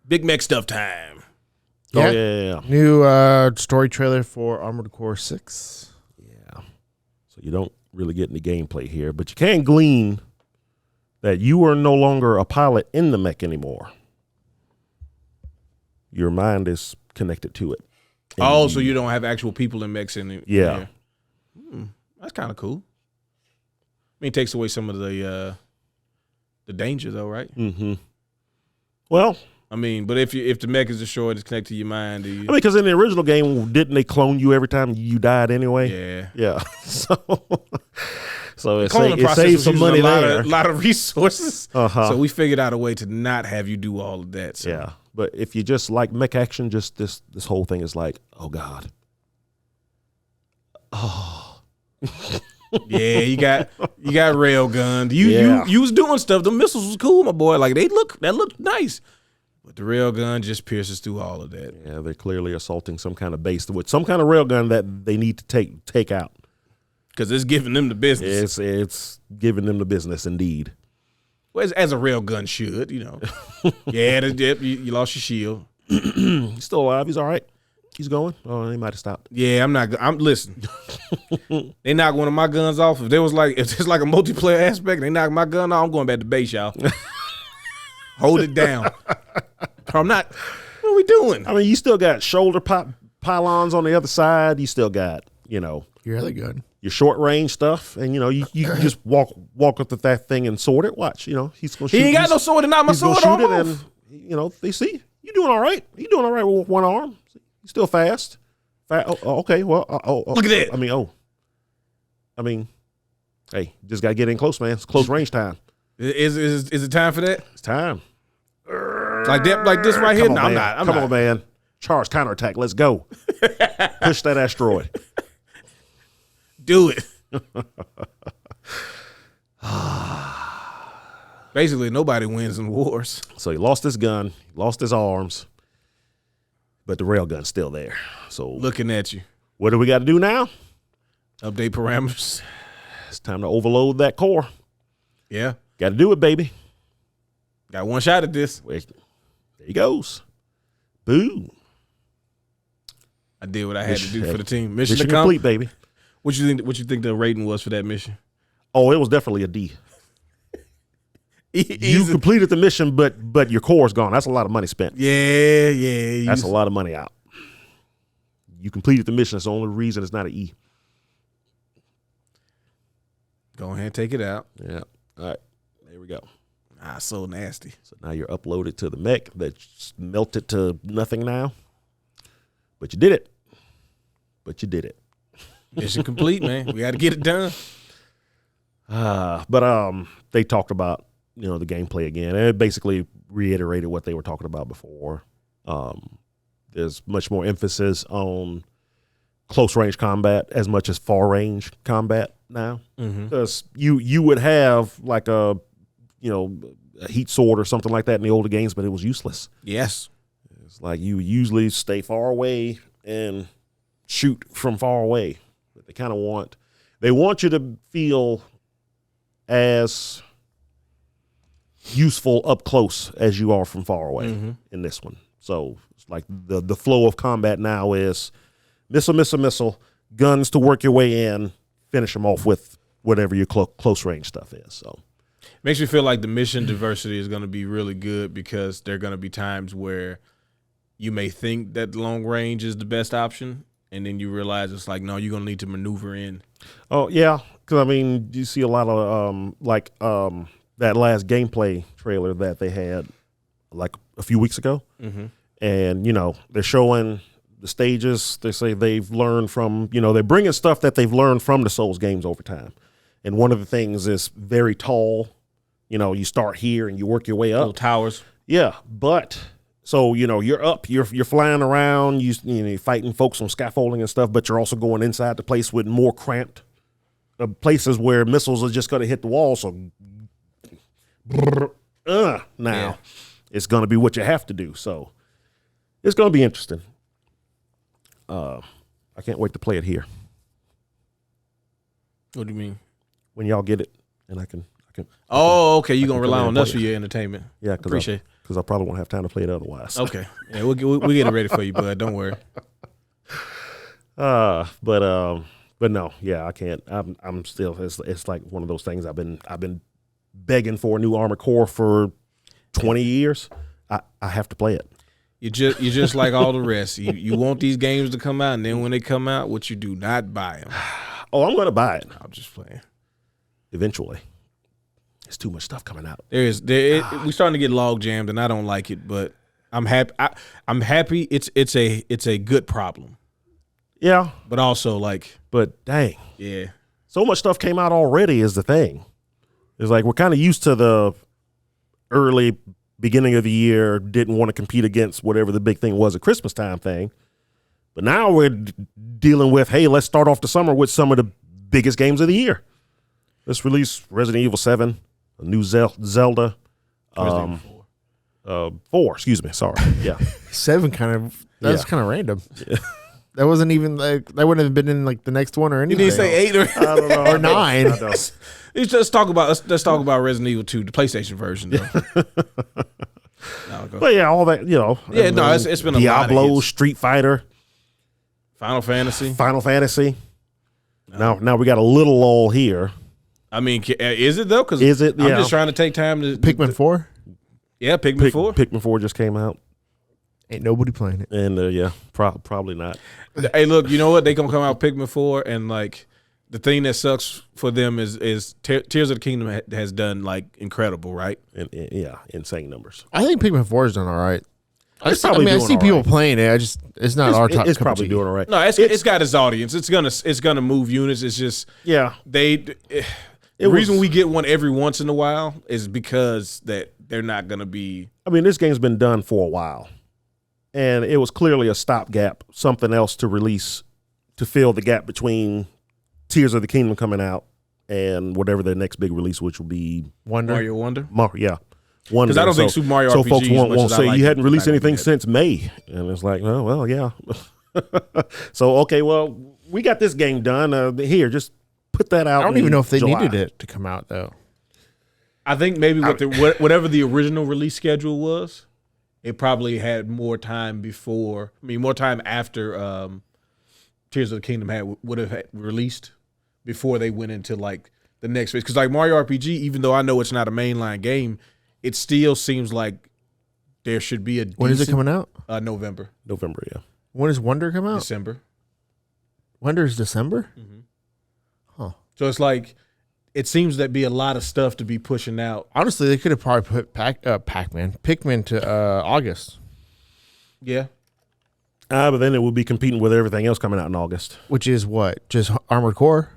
Speaker 2: Big Mac stuff time.
Speaker 3: oh
Speaker 4: Yeah.
Speaker 3: yeah.
Speaker 4: New story trailer for Armored Core 6.
Speaker 3: Yeah. So you don't really get any gameplay here, but you can glean that you are no longer a pilot in the mech anymore. Your mind is connected to it. And
Speaker 2: Oh, so you don't have actual people in mechs in it?
Speaker 3: Yeah.
Speaker 2: That's kind of cool. I mean, it takes away some of the danger, though, right?
Speaker 3: Mm-hmm. Well,
Speaker 2: I mean, but if the mech is destroyed, it's connected to your mind.
Speaker 3: I mean, because in the original game, didn't they clone you every time you died anyway?
Speaker 2: Yeah.
Speaker 3: Yeah. So it
Speaker 2: Cloning process
Speaker 3: saves
Speaker 2: was
Speaker 3: some
Speaker 2: using
Speaker 3: money
Speaker 2: a lot
Speaker 3: there.
Speaker 2: Of, lot of resources.
Speaker 3: Uh-huh.
Speaker 2: So we figured out a way to not have you do all of that. So.
Speaker 3: Yeah. But if you just like mech action, just this whole thing is like, oh God. Oh.
Speaker 2: Yeah, you got rail guns.
Speaker 3: Yeah.
Speaker 2: You was doing stuff. The missiles was cool, my boy. Like that looked nice. But the rail gun just pierces through all of that.
Speaker 3: Yeah, they're clearly assaulting some kind of base with some kind of rail gun that they need to take out.
Speaker 2: Because it's giving them the business.
Speaker 3: It's giving them the business indeed.
Speaker 2: Well, as a rail gun should, you know. Yeah, you lost your shield.
Speaker 3: He's still alive. He's all right. He's going. Oh, he might have stopped.
Speaker 2: Yeah, listen. They knock one of my guns off. If there's like a multiplayer aspect, they knock my gun off, I'm going back to base, y'all. Hold it down. I'm not. What are we doing?
Speaker 3: I mean, you still got shoulder pylons on the other side. You still got,
Speaker 4: Your other gun.
Speaker 3: your short range stuff, and you can just walk up to that thing and sword it. Watch, he's gonna shoot.
Speaker 2: He ain't got no sword to knock my
Speaker 3: He's gonna
Speaker 2: sword
Speaker 3: shoot it,
Speaker 2: off.
Speaker 3: and they see you doing all right. You doing all right with one arm. You're still fast. Okay. Well,
Speaker 2: Look at that.
Speaker 3: I mean, hey, just gotta get in close, man. It's close range time.
Speaker 2: Is it time for that?
Speaker 3: It's time.
Speaker 2: Like this right here?
Speaker 3: Come on,
Speaker 2: No,
Speaker 3: man.
Speaker 2: I'm not.
Speaker 3: Come on, man. Charge counterattack. Let's go. Push that asteroid.
Speaker 2: Do it. Basically, nobody wins in wars.
Speaker 3: So he lost his gun, he lost his arms, but the railgun's still there. So
Speaker 2: Looking at you.
Speaker 3: what do we got to do now?
Speaker 2: Update parameters.
Speaker 3: It's time to overload that core.
Speaker 2: Yeah.
Speaker 3: Got to do it, baby.
Speaker 2: Got one shot at this.
Speaker 3: Wait, there he goes. Boo.
Speaker 2: I did what I had to do
Speaker 3: Mission-
Speaker 2: for the team. Mission
Speaker 3: Mission
Speaker 2: accomplished.
Speaker 3: complete, baby.
Speaker 2: What you think the rating was for that mission?
Speaker 3: Oh, it was definitely a D. You
Speaker 2: Easy.
Speaker 3: completed the mission, but your core's gone. That's a lot of money spent.
Speaker 2: Yeah.
Speaker 3: That's a lot of money out. You completed the mission. That's the only reason it's not an E.
Speaker 2: Go ahead and take it out.
Speaker 3: Yeah. All right. There we go.
Speaker 2: So nasty.
Speaker 3: So now you're uploaded to the mech that's melted to nothing now. But you did it.
Speaker 2: Mission complete, man. We got to get it done.
Speaker 3: But they talked about, the gameplay again. And it basically reiterated what they were talking about before. There's much more emphasis on close range combat as much as far range combat now. Because you would have like a heat sword or something like that in the older games, but it was useless.
Speaker 2: Yes.
Speaker 3: It's like you usually stay far away and shoot from far away. But they kind of want you to feel as useful up close as you are from far away in this one. So it's like the flow of combat now is missile, guns to work your way in, finish them off with whatever your close range stuff is. So
Speaker 2: Makes me feel like the mission diversity is going to be really good because there are going to be times where you may think that long range is the best option, and then you realize it's like, no, you're gonna need to maneuver in.
Speaker 3: Oh yeah, because I mean, you see a lot of that last gameplay trailer that they had like a few weeks ago, and they're showing the stages. They say they've learned from they're bringing stuff that they've learned from the Souls games over time, and one of the things is very tall. You start here and you work your way up.
Speaker 2: Little towers.
Speaker 3: Yeah, but so you're up, you're flying around, you're fighting folks on scaffolding and stuff, but you're also going inside the place with more cramped places where missiles are just going to hit the wall. So now it's going to be what you have to do. So it's going to be interesting. I can't wait to play it here.
Speaker 2: What do you mean?
Speaker 3: When y'all get it, and I can.
Speaker 2: Oh, okay. You're gonna rely on us for your entertainment.
Speaker 3: Yeah,
Speaker 2: because
Speaker 3: I probably won't have time to play it otherwise.
Speaker 2: Okay. Yeah, we'll get it ready for you, bud. Don't worry.
Speaker 3: But no, yeah, I can't. I'm still. It's like one of those things. I've been begging for a new Armored Core for 20 years. I have to play it.
Speaker 2: You're just like all the rest. You want these games to come out, and then when they come out, what you do? Not buy them.
Speaker 3: Oh, I'm gonna buy it.
Speaker 2: I'm just playing.
Speaker 3: Eventually. There's too much stuff coming out.
Speaker 2: We're starting to get log jammed, and I don't like it, but I'm happy. I'm happy. It's a good problem.
Speaker 3: Yeah,
Speaker 2: but also
Speaker 3: but dang,
Speaker 2: yeah,
Speaker 3: so much stuff came out already. Is the thing. It's like we're kind of used to the early beginning of the year. Didn't want to compete against whatever the big thing was, a Christmas time thing. But now we're dealing with, hey, let's start off the summer with some of the biggest games of the year. Let's release Resident Evil 7. A new Zelda, 4. Excuse me. Sorry. Yeah,
Speaker 4: 7 that's kind of random. Yeah. That wasn't even that wouldn't have been in the next one or anything.
Speaker 2: You didn't say 8 or
Speaker 3: I don't know,
Speaker 4: or 9.
Speaker 2: Let's talk about Resident Evil 2, the PlayStation version though.
Speaker 3: But yeah, all that
Speaker 2: Yeah, no, it's been a
Speaker 3: Diablo,
Speaker 2: lot of
Speaker 3: Street Fighter,
Speaker 2: Final Fantasy.
Speaker 3: Now we got a little lull here.
Speaker 2: I mean, is it though? Because
Speaker 3: is it? Yeah.
Speaker 2: I'm just trying to take time to
Speaker 4: Pikmin 4.
Speaker 2: Yeah, Pikmin 4.
Speaker 3: Pikmin 4 just came out.
Speaker 4: Ain't nobody playing it.
Speaker 3: And probably not.
Speaker 2: Hey, look, you know what? They gonna come out with Pikmin 4, and the thing that sucks for them is Tears of the Kingdom has done incredible, right?
Speaker 3: And insane numbers.
Speaker 4: I think Pikmin 4 is done all right. I see
Speaker 3: doing
Speaker 4: people
Speaker 3: right.
Speaker 4: playing it. It's not our top.
Speaker 3: It's probably doing all right.
Speaker 2: No, it's got its audience. It's gonna move units. It's just the reason we get one every once in a while is because that they're not gonna be.
Speaker 3: I mean, this game's been done for a while, and it was clearly a stopgap, something else to release to fill the gap between Tears of the Kingdom coming out and whatever their next big release, which will be
Speaker 2: Mario Wonder.
Speaker 3: Yeah.
Speaker 2: Because I don't think Super Mario
Speaker 3: so
Speaker 2: RPG
Speaker 3: folks won't say you hadn't released anything
Speaker 2: yet.
Speaker 3: since May, and it's like, oh well, yeah. So okay, well, we got this game done. Here, just put that out.
Speaker 4: I don't even know if they
Speaker 3: July.
Speaker 4: needed it to come out though.
Speaker 2: I think maybe whatever the original release schedule was, it probably had more time more time after Tears of the Kingdom would have released before they went into the next phase. Because Mario RPG, even though I know it's not a mainline game, it still seems like there should be a decent,
Speaker 4: When is it coming out?
Speaker 2: November,
Speaker 3: Yeah.
Speaker 4: When does Wonder come out?
Speaker 2: December.
Speaker 4: Wonder is December?
Speaker 2: Mm-hmm.
Speaker 4: Huh.
Speaker 2: So it's it seems that be a lot of stuff to be pushing out.
Speaker 4: Honestly, they could have probably put Pikmin to August.
Speaker 2: Yeah.
Speaker 3: But then it would be competing with everything else coming out in August.
Speaker 4: Which is what? Just Armored Core?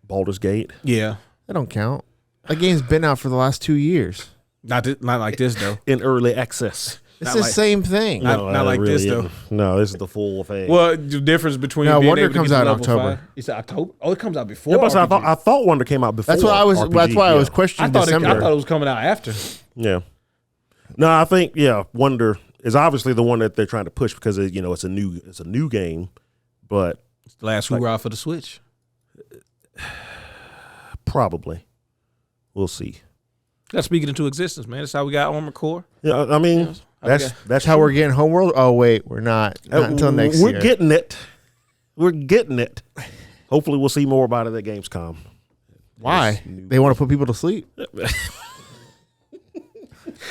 Speaker 3: Baldur's Gate.
Speaker 2: Yeah.
Speaker 4: That don't count. That game's been out for the last 2 years.
Speaker 2: Not like this though.
Speaker 3: In early access.
Speaker 4: It's the same thing.
Speaker 2: Not like
Speaker 3: really
Speaker 2: this though.
Speaker 3: isn't. No, this is the full thing.
Speaker 2: Well, the difference between
Speaker 4: No,
Speaker 2: being
Speaker 4: Wonder
Speaker 2: able to
Speaker 4: comes
Speaker 2: get to
Speaker 4: out in
Speaker 2: level
Speaker 4: October.
Speaker 2: 5 It's October. Oh, it comes out before.
Speaker 3: Yeah, but
Speaker 2: RPG.
Speaker 3: I thought Wonder came out before.
Speaker 4: That's why I was.
Speaker 3: RPG,
Speaker 4: That's why I was
Speaker 2: I
Speaker 4: questioning
Speaker 2: thought
Speaker 4: December.
Speaker 2: it was coming out after.
Speaker 3: Yeah. No, I think Wonder is obviously the one that they're trying to push because it's a new game, but
Speaker 2: It's the last hoorah for the Switch.
Speaker 3: probably we'll see.
Speaker 2: Got to speak it into existence, man. That's how we got Armored Core.
Speaker 3: Yeah, I mean that's
Speaker 4: how we're getting Homeworld. Oh wait, we're not. Not until next year.
Speaker 3: We're getting it. We're getting it. Hopefully, we'll see more about it at Gamescom.
Speaker 4: Why? They want to put people to sleep.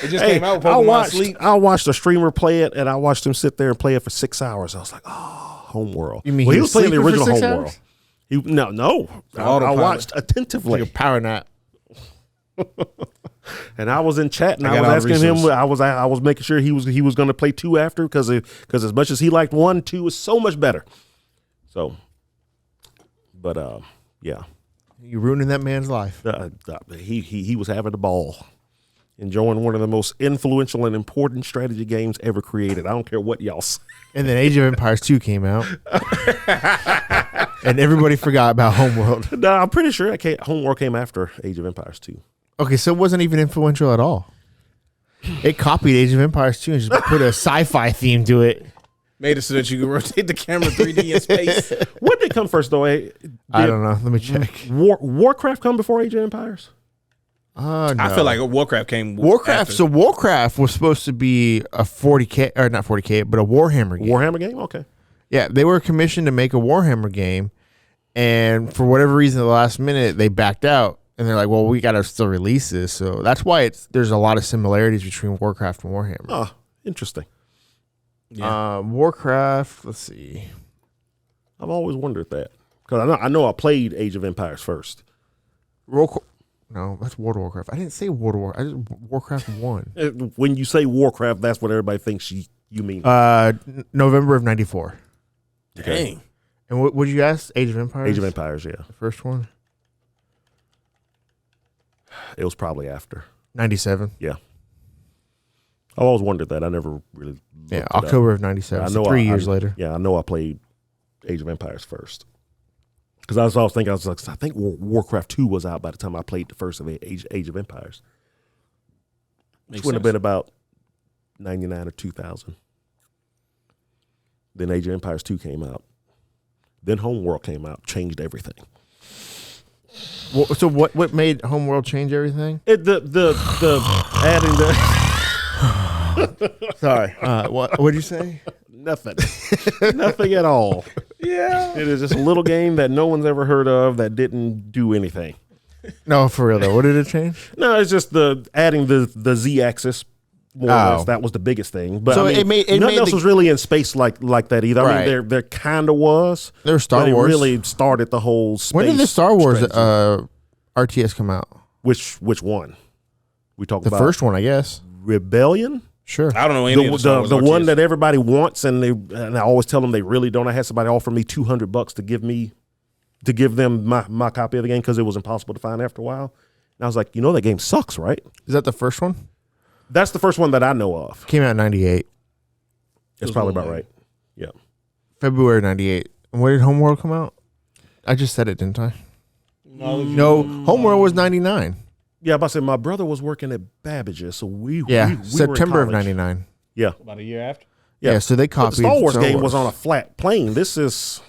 Speaker 2: It just came out. Pokemon Sleep.
Speaker 3: I watched a streamer play it, and I watched him sit there and play it for 6 hours. I was like, oh, Homeworld.
Speaker 4: You mean
Speaker 3: he
Speaker 4: he
Speaker 3: was playing the
Speaker 4: sleeping for
Speaker 3: original
Speaker 4: 6
Speaker 3: Homeworld.
Speaker 4: hours?
Speaker 3: No. I watched attentively.
Speaker 4: Like a power nap.
Speaker 3: And I was in chat, and I
Speaker 2: got
Speaker 3: was
Speaker 2: all the
Speaker 3: asking him.
Speaker 2: resources.
Speaker 3: I was making sure he was going to play 2 after because as much as he liked 1, 2 is so much better. So, but yeah,
Speaker 4: You ruining that man's life.
Speaker 3: he was having a ball, enjoying one of the most influential and important strategy games ever created. I don't care what y'all say.
Speaker 4: And then Age of Empires 2 came out. And everybody forgot about Homeworld.
Speaker 3: No, I'm pretty sure Homeworld came after Age of Empires 2.
Speaker 4: Okay, so it wasn't even influential at all. It copied Age of Empires 2 and just put a sci-fi theme to it.
Speaker 2: Made it so that you could rotate the camera 3D in space.
Speaker 3: What did come first, though?
Speaker 4: I don't know. Let me check.
Speaker 3: Warcraft come before Age of Empires?
Speaker 4: No.
Speaker 2: I feel like Warcraft came.
Speaker 4: Warcraft.
Speaker 2: after.
Speaker 4: So Warcraft was supposed to be a 40K, or not 40K, but a Warhammer game.
Speaker 3: Warhammer game? Okay.
Speaker 4: Yeah, they were commissioned to make a Warhammer game, and for whatever reason, at the last minute, they backed out. And they're like, well, we got to still release this. So that's why there's a lot of similarities between Warcraft and Warhammer.
Speaker 3: Oh, interesting.
Speaker 2: Yeah.
Speaker 4: Warcraft, let's see.
Speaker 3: I've always wondered that. Because I know I played Age of Empires first.
Speaker 4: No, that's World of Warcraft. I didn't say World of Warcraft. I just Warcraft 1.
Speaker 3: When you say Warcraft, that's what everybody thinks you mean.
Speaker 4: November of 94.
Speaker 2: Dang.
Speaker 4: And what would you ask? Age of Empires?
Speaker 3: Age of Empires, yeah.
Speaker 4: The first one?
Speaker 3: It was probably after.
Speaker 4: 97.
Speaker 3: Yeah. I always wondered that. I never really.
Speaker 4: Yeah, October of 97. So 3 years later.
Speaker 3: Yeah, I know I played Age of Empires first. Because I was thinking, I think Warcraft 2 was out by the time I played the first of Age of Empires. Which would have been about 99 or 2000. Then Age of Empires 2 came out. Then Homeworld came out, changed everything.
Speaker 4: Well, so what made Homeworld change everything?
Speaker 3: The adding the
Speaker 4: Sorry. What'd you say?
Speaker 3: nothing at all.
Speaker 2: Yeah.
Speaker 3: It is just a little game that no one's ever heard of that didn't do anything.
Speaker 4: No, for real though. What did it change?
Speaker 3: No, it's just adding the Z-axis. More or less. That was the biggest thing. But
Speaker 4: So
Speaker 3: I mean, nothing else was really in space like that either.
Speaker 4: Right.
Speaker 3: I mean, there kind of was.
Speaker 4: There was Star Wars.
Speaker 3: It really started the whole space.
Speaker 4: When did the Star Wars
Speaker 3: strategy.
Speaker 4: RTS come out?
Speaker 3: Which one? We talked
Speaker 4: The
Speaker 3: about
Speaker 4: first one, I guess.
Speaker 3: Rebellion.
Speaker 4: Sure.
Speaker 2: I don't know any of the Star Wars
Speaker 3: the one
Speaker 2: RTS.
Speaker 3: that everybody wants, and I always tell them they really don't. I had somebody offer me $200 to give them my copy of the game because it was impossible to find after a while. And I was like, that game sucks, right?
Speaker 4: Is that the first one?
Speaker 3: That's the first one that I know of.
Speaker 4: Came out in 98.
Speaker 3: That's probably about right. Yeah.
Speaker 4: February 98. And when did Homeworld come out? I just said it, didn't I? No, Homeworld was 99.
Speaker 3: Yeah, but I said my brother was working at Babbage's, so we were in
Speaker 4: September of
Speaker 3: college.
Speaker 4: 99.
Speaker 3: Yeah.
Speaker 2: About a year after.
Speaker 4: Yeah, so they
Speaker 3: But
Speaker 4: copied
Speaker 3: the Star Wars game was on a flat plane. This is,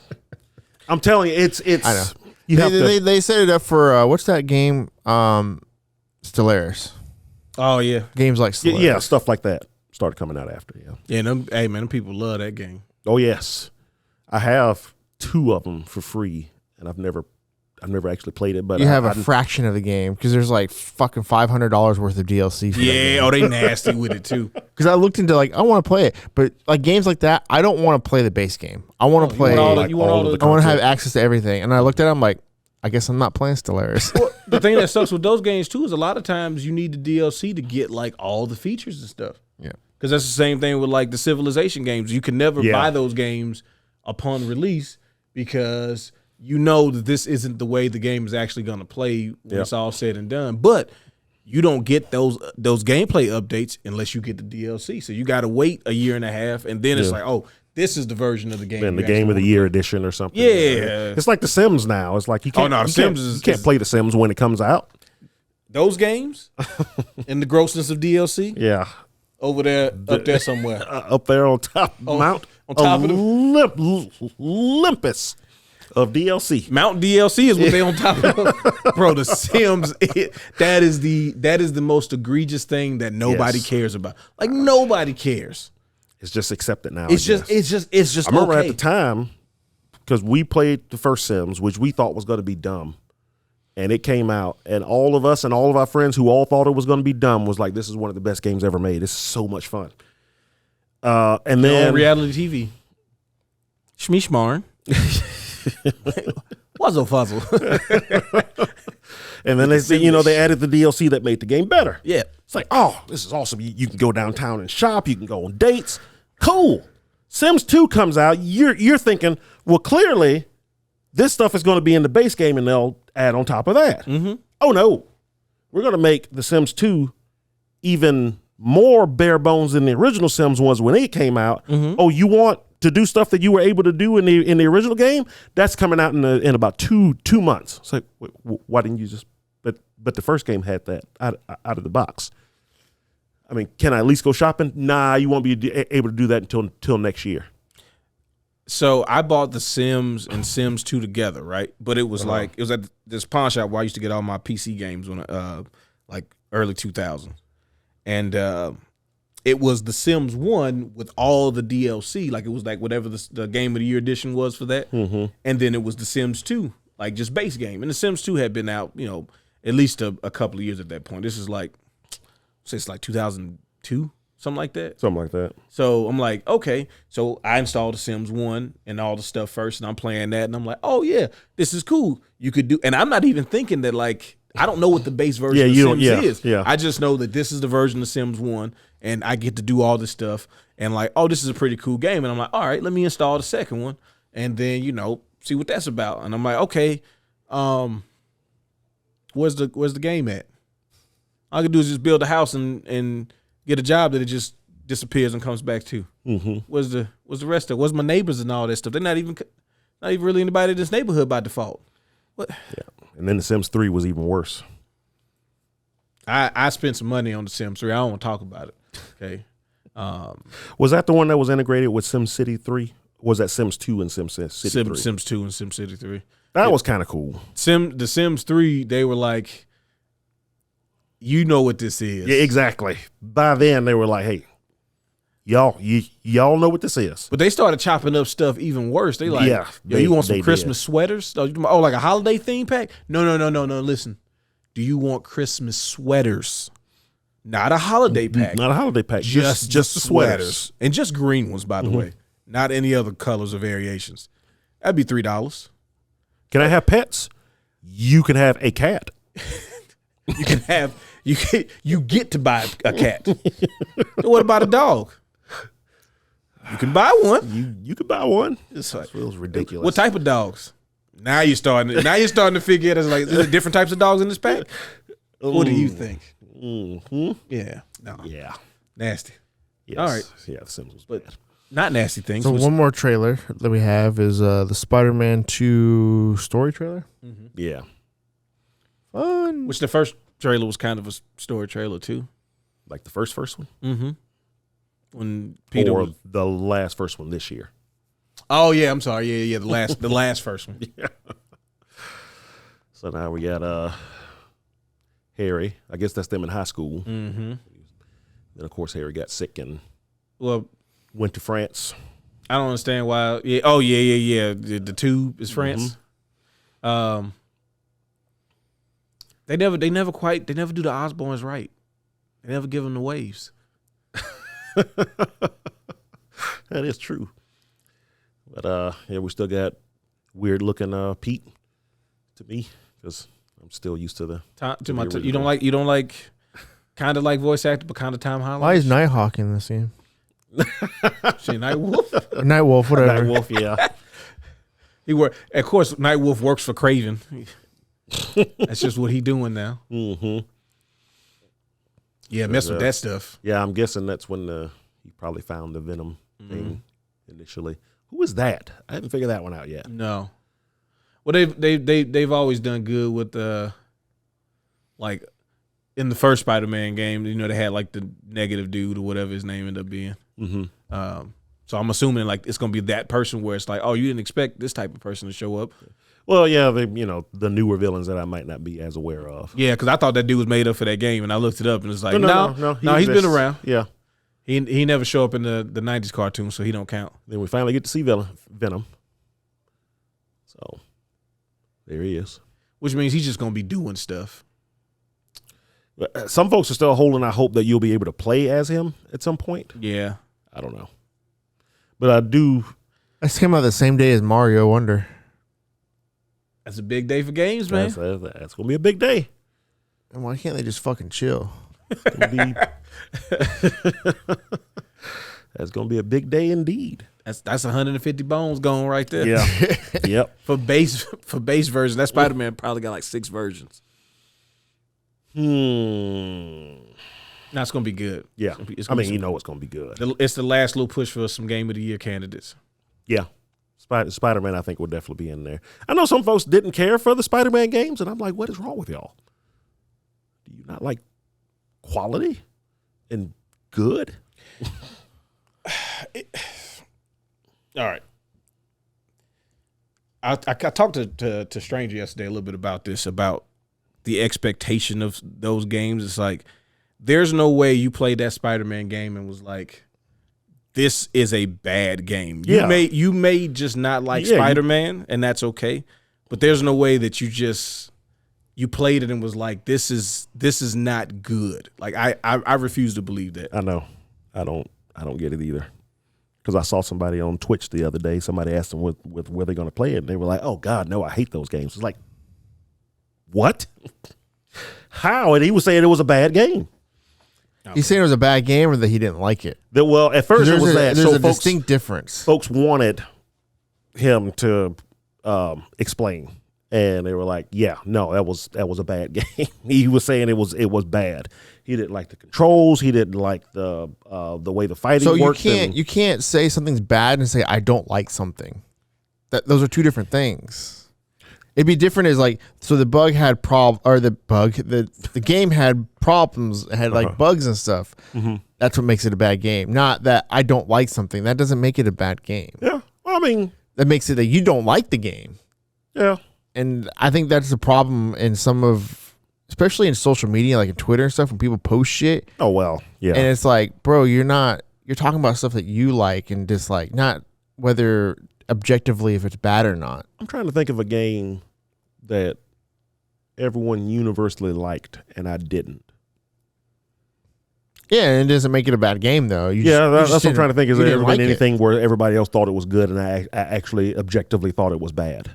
Speaker 3: I'm telling you, it's.
Speaker 4: I know.
Speaker 3: You have to.
Speaker 4: They set it up for what's that game? Stellaris.
Speaker 2: Oh yeah.
Speaker 4: Games like Stellaris.
Speaker 3: Yeah, stuff like that started coming out after. Yeah.
Speaker 2: Yeah. Them people love that game.
Speaker 3: Oh yes, I have 2 of them for free, and I've never actually played it. But
Speaker 4: You have a fraction of the game because there's like fucking $500 worth of DLC. For
Speaker 2: Yeah. Oh, they nasty with it too.
Speaker 4: Because I looked into I want to play it, but like games like that, I don't want to play the base game. I want to play.
Speaker 2: You want
Speaker 3: all
Speaker 2: all
Speaker 3: of
Speaker 2: the
Speaker 4: I want to have access to everything. And I looked at it, I'm like, I guess I'm not playing Stellaris.
Speaker 2: Well, the thing that sucks with those games too is a lot of times you need the DLC to get like all the features and stuff.
Speaker 4: Yeah.
Speaker 2: Because that's the same thing with like the Civilization games. You can never buy those games upon release because you know that this isn't the way the game is actually going to play when it's all said and done. But you don't get those gameplay updates unless you get the DLC. So you got to wait a year and a half, and then it's like, oh, this is the version of the game.
Speaker 3: And the game of the year edition or something.
Speaker 2: Yeah.
Speaker 3: It's like The Sims now. It's like you can't. You can't play The Sims when it comes out.
Speaker 2: Those games and the grossness of DLC.
Speaker 3: Yeah.
Speaker 2: Over there, up there somewhere.
Speaker 3: Up there on top
Speaker 2: on top of the
Speaker 3: Olympus of DLC.
Speaker 2: Mount DLC is what they on top of. Bro, The Sims, that is the most egregious thing that nobody cares about. Like nobody cares.
Speaker 3: It's just accepted now.
Speaker 2: It's just
Speaker 3: I remember at the time, because we played the first Sims, which we thought was going to be dumb. and it came out, and all of us and all of our friends who all thought it was going to be dumb was like, this is one of the best games ever made. This is so much fun. And then
Speaker 2: on reality TV. Shmeeshmarn. Wuzzle fuzzle.
Speaker 3: And then they added the DLC that made the game better.
Speaker 2: Yeah.
Speaker 3: It's like, oh, this is awesome. You can go downtown and shop. You can go on dates. Cool. Sims 2 comes out. You're thinking, well, clearly this stuff is going to be in the base game and they'll add on top of that. Mm-hmm. Oh, no. We're going to make the Sims 2 even more bare bones than the original Sims was when it came out. Mm-hmm. Oh, you want to do stuff that you were able to do in the original game? That's coming out in about two months. It's like, why didn't you just? But the first game had that out of the box. I mean, can I at least go shopping? Nah, you won't be able to do that until next year.
Speaker 2: So I bought the Sims and Sims 2 together, right? But it was like it was at this pawn shop where I used to get all my PC games when like early 2000s, and it was the Sims 1 with all the DLC. Like it was like whatever the Game of the Year edition was for that, and then it was the Sims 2, like just base game. And the Sims 2 had been out, at least a couple of years at that point. This is like, say it's like 2002, something like that.
Speaker 3: Something like that.
Speaker 2: So I'm like, okay. So I installed the Sims 1 and all the stuff first, and I'm playing that, and I'm like, oh yeah, this is cool. You could do, and I'm not even thinking that like, I don't know what the base version of Sims is.
Speaker 3: Yeah.
Speaker 2: I just know that this is the version of Sims 1, and I get to do all this stuff, and like, oh, this is a pretty cool game. And I'm like, all right, let me install the second one, and then, see what that's about. And I'm like, okay, where's the game at? All I can do is just build a house and get a job that it just disappears and comes back to. Mm-hmm. What's the rest of it? What's my neighbors and all that stuff? They're not even really anybody in this neighborhood by default. What?
Speaker 3: Yeah. And then the Sims 3 was even worse.
Speaker 2: I spent some money on the Sims 3. I don't want to talk about it. Okay.
Speaker 3: Was that the one that was integrated with SimCity 3? Was that Sims 2 and SimCity 3?
Speaker 2: Sims 2 and SimCity 3.
Speaker 3: That was kind of cool.
Speaker 2: The Sims 3, they were like, you know what this is.
Speaker 3: Yeah, exactly. By then, they were like, hey, y'all know what this is.
Speaker 2: But they started chopping up stuff even worse. They like, you want some Christmas sweaters? Oh, like a holiday theme pack? No. Listen, do you want Christmas sweaters? Not a holiday pack.
Speaker 3: Not a holiday pack. Just the sweaters.
Speaker 2: And just green ones, by the way. Not any other colors or variations. That'd be $3.
Speaker 3: Can I have pets? You can have a cat.
Speaker 2: You get to buy a cat. So what about a dog? You can buy one.
Speaker 3: You can buy one.
Speaker 2: It's like,
Speaker 3: it feels ridiculous.
Speaker 2: What type of dogs? Now you're starting to figure it. As like, is there different types of dogs in this pack? What do you think?
Speaker 3: Mm-hmm.
Speaker 2: Yeah. No.
Speaker 3: Yeah.
Speaker 2: Nasty.
Speaker 3: Yes.
Speaker 2: All right.
Speaker 3: Yeah, the Sims was
Speaker 2: But
Speaker 3: bad.
Speaker 2: not nasty things.
Speaker 4: So one more trailer that we have is the Spider-Man 2 story trailer.
Speaker 2: Mm-hmm.
Speaker 3: Yeah.
Speaker 4: Fun.
Speaker 2: Which the first trailer was kind of a story trailer too.
Speaker 3: Like the first one?
Speaker 2: Mm-hmm. When Peter
Speaker 3: or the first one this year.
Speaker 2: Oh yeah, I'm sorry. Yeah. The last first one.
Speaker 3: Yeah. So now we got Harry. I guess that's them in high school.
Speaker 2: Mm-hmm.
Speaker 3: Then of course Harry got sick and
Speaker 2: went
Speaker 3: to France.
Speaker 2: I don't understand why. Yeah. Oh yeah. The tube is France. Mm-hmm. They never do the Osborns right. They never give them the waves.
Speaker 3: That is true. But we still got weird looking Pete to me because I'm still used to the.
Speaker 2: You don't like kind of like voice actor, but kind of Tom Holland.
Speaker 4: Why is Nighthawk in this game?
Speaker 2: She Nightwolf.
Speaker 4: Nightwolf, whatever.
Speaker 3: Nightwolf, yeah.
Speaker 2: Of course, Nightwolf works for Craven. That's just what he doing now.
Speaker 3: Mm-hmm.
Speaker 2: Yeah, mess with that stuff.
Speaker 3: Yeah, I'm guessing that's when he probably found the Venom thing initially. Who is that? I haven't figured that one out yet.
Speaker 2: No. Well, they've always done good with like in the first Spider-Man game. They had like the negative dude or whatever his name ended up being. Mm-hmm. So I'm assuming like it's gonna be that person where it's like, oh, you didn't expect this type of person to show up.
Speaker 3: Well, yeah, the newer villains that I might not be as aware of.
Speaker 2: Yeah, because I thought that dude was made up for that game, and I looked it up, and it's like,
Speaker 3: no,
Speaker 2: he's been around.
Speaker 3: Yeah,
Speaker 2: he never show up in the '90s cartoon, so he don't count.
Speaker 3: Then we finally get to see Venom. So there he is.
Speaker 2: which means he's just gonna be doing stuff.
Speaker 3: Some folks are still holding out hope that you'll be able to play as him at some point.
Speaker 2: Yeah,
Speaker 3: I don't know, but I do.
Speaker 4: This came out the same day as Mario Wonder.
Speaker 2: that's a big day for games, man.
Speaker 3: That's gonna be a big day.
Speaker 4: And why can't they just fucking chill?
Speaker 3: That's gonna be a big day indeed.
Speaker 2: That's 150 bones gone right there.
Speaker 3: Yeah. Yep.
Speaker 2: For base version, that Spider-Man probably got like 6 versions. That's gonna be good.
Speaker 3: Yeah.
Speaker 2: It's
Speaker 3: I
Speaker 2: gonna
Speaker 3: mean,
Speaker 2: be
Speaker 3: you know it's gonna be good.
Speaker 2: It's the last little push for some Game of the Year candidates.
Speaker 3: Yeah. Spider-Man, I think, will definitely be in there. I know some folks didn't care for the Spider-Man games, and I'm like, what is wrong with y'all? Do you not like quality and good?
Speaker 2: All right. I talked to Stranger yesterday a little bit about this, about the expectation of those games. It's like, there's no way you played that Spider-Man game and was like, this is a bad game. You may just not like Spider-Man, and that's okay. But there's no way that you played it and was like, this is not good. Like I refuse to believe that.
Speaker 3: I know. I don't get it either. Because I saw somebody on Twitch the other day. Somebody asked them with where they're going to play it, and they were like, "Oh God, no! I hate those games." It's like, what? How? And he was saying it was a bad game.
Speaker 4: He's saying it was a bad game, or that he didn't like it.
Speaker 3: Well, at first it was that.
Speaker 4: There's
Speaker 3: So
Speaker 4: a distinct difference.
Speaker 3: Folks wanted him to explain, and they were like, "Yeah, no, that was a bad game." He was saying it was bad. He didn't like the controls. He didn't like the way the fighting worked.
Speaker 4: So you can't say something's bad and say I don't like something. Those are two different things. It'd be different as like, so the game had problems, it had like bugs and stuff. Mm-hmm. That's what makes it a bad game. Not that I don't like something. That doesn't make it a bad game.
Speaker 3: Yeah, well, I mean,
Speaker 4: that makes it that you don't like the game.
Speaker 3: Yeah,
Speaker 4: and I think that's the problem in some of. Especially in social media, like in Twitter and stuff, when people post shit.
Speaker 3: Oh, well, yeah.
Speaker 4: And it's like, bro, you're talking about stuff that you like and dislike, not whether objectively if it's bad or not.
Speaker 3: I'm trying to think of a game that everyone universally liked and I didn't.
Speaker 4: Yeah, and it doesn't make it a bad game, though.
Speaker 3: That's what I'm trying to think. Is there ever been anything where everybody else thought it was good and I actually objectively thought it was bad?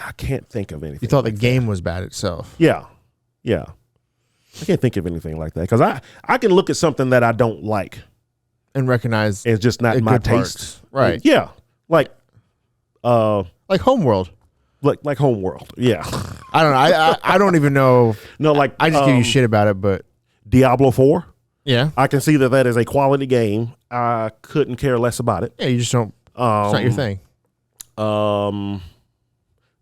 Speaker 3: I can't think of anything.
Speaker 4: You thought the game was bad itself.
Speaker 3: Yeah. I can't think of anything like that because I can look at something that I don't like
Speaker 4: and recognize
Speaker 3: it's just not my taste.
Speaker 4: Right.
Speaker 3: Yeah. Like
Speaker 4: Homeworld.
Speaker 3: Like Homeworld. Yeah.
Speaker 4: I don't know. I don't even know.
Speaker 3: No, like
Speaker 4: I just give you shit about it, but
Speaker 3: Diablo 4.
Speaker 4: Yeah.
Speaker 3: I can see that is a quality game. I couldn't care less about it.
Speaker 4: Yeah, you just don't. It's not your thing.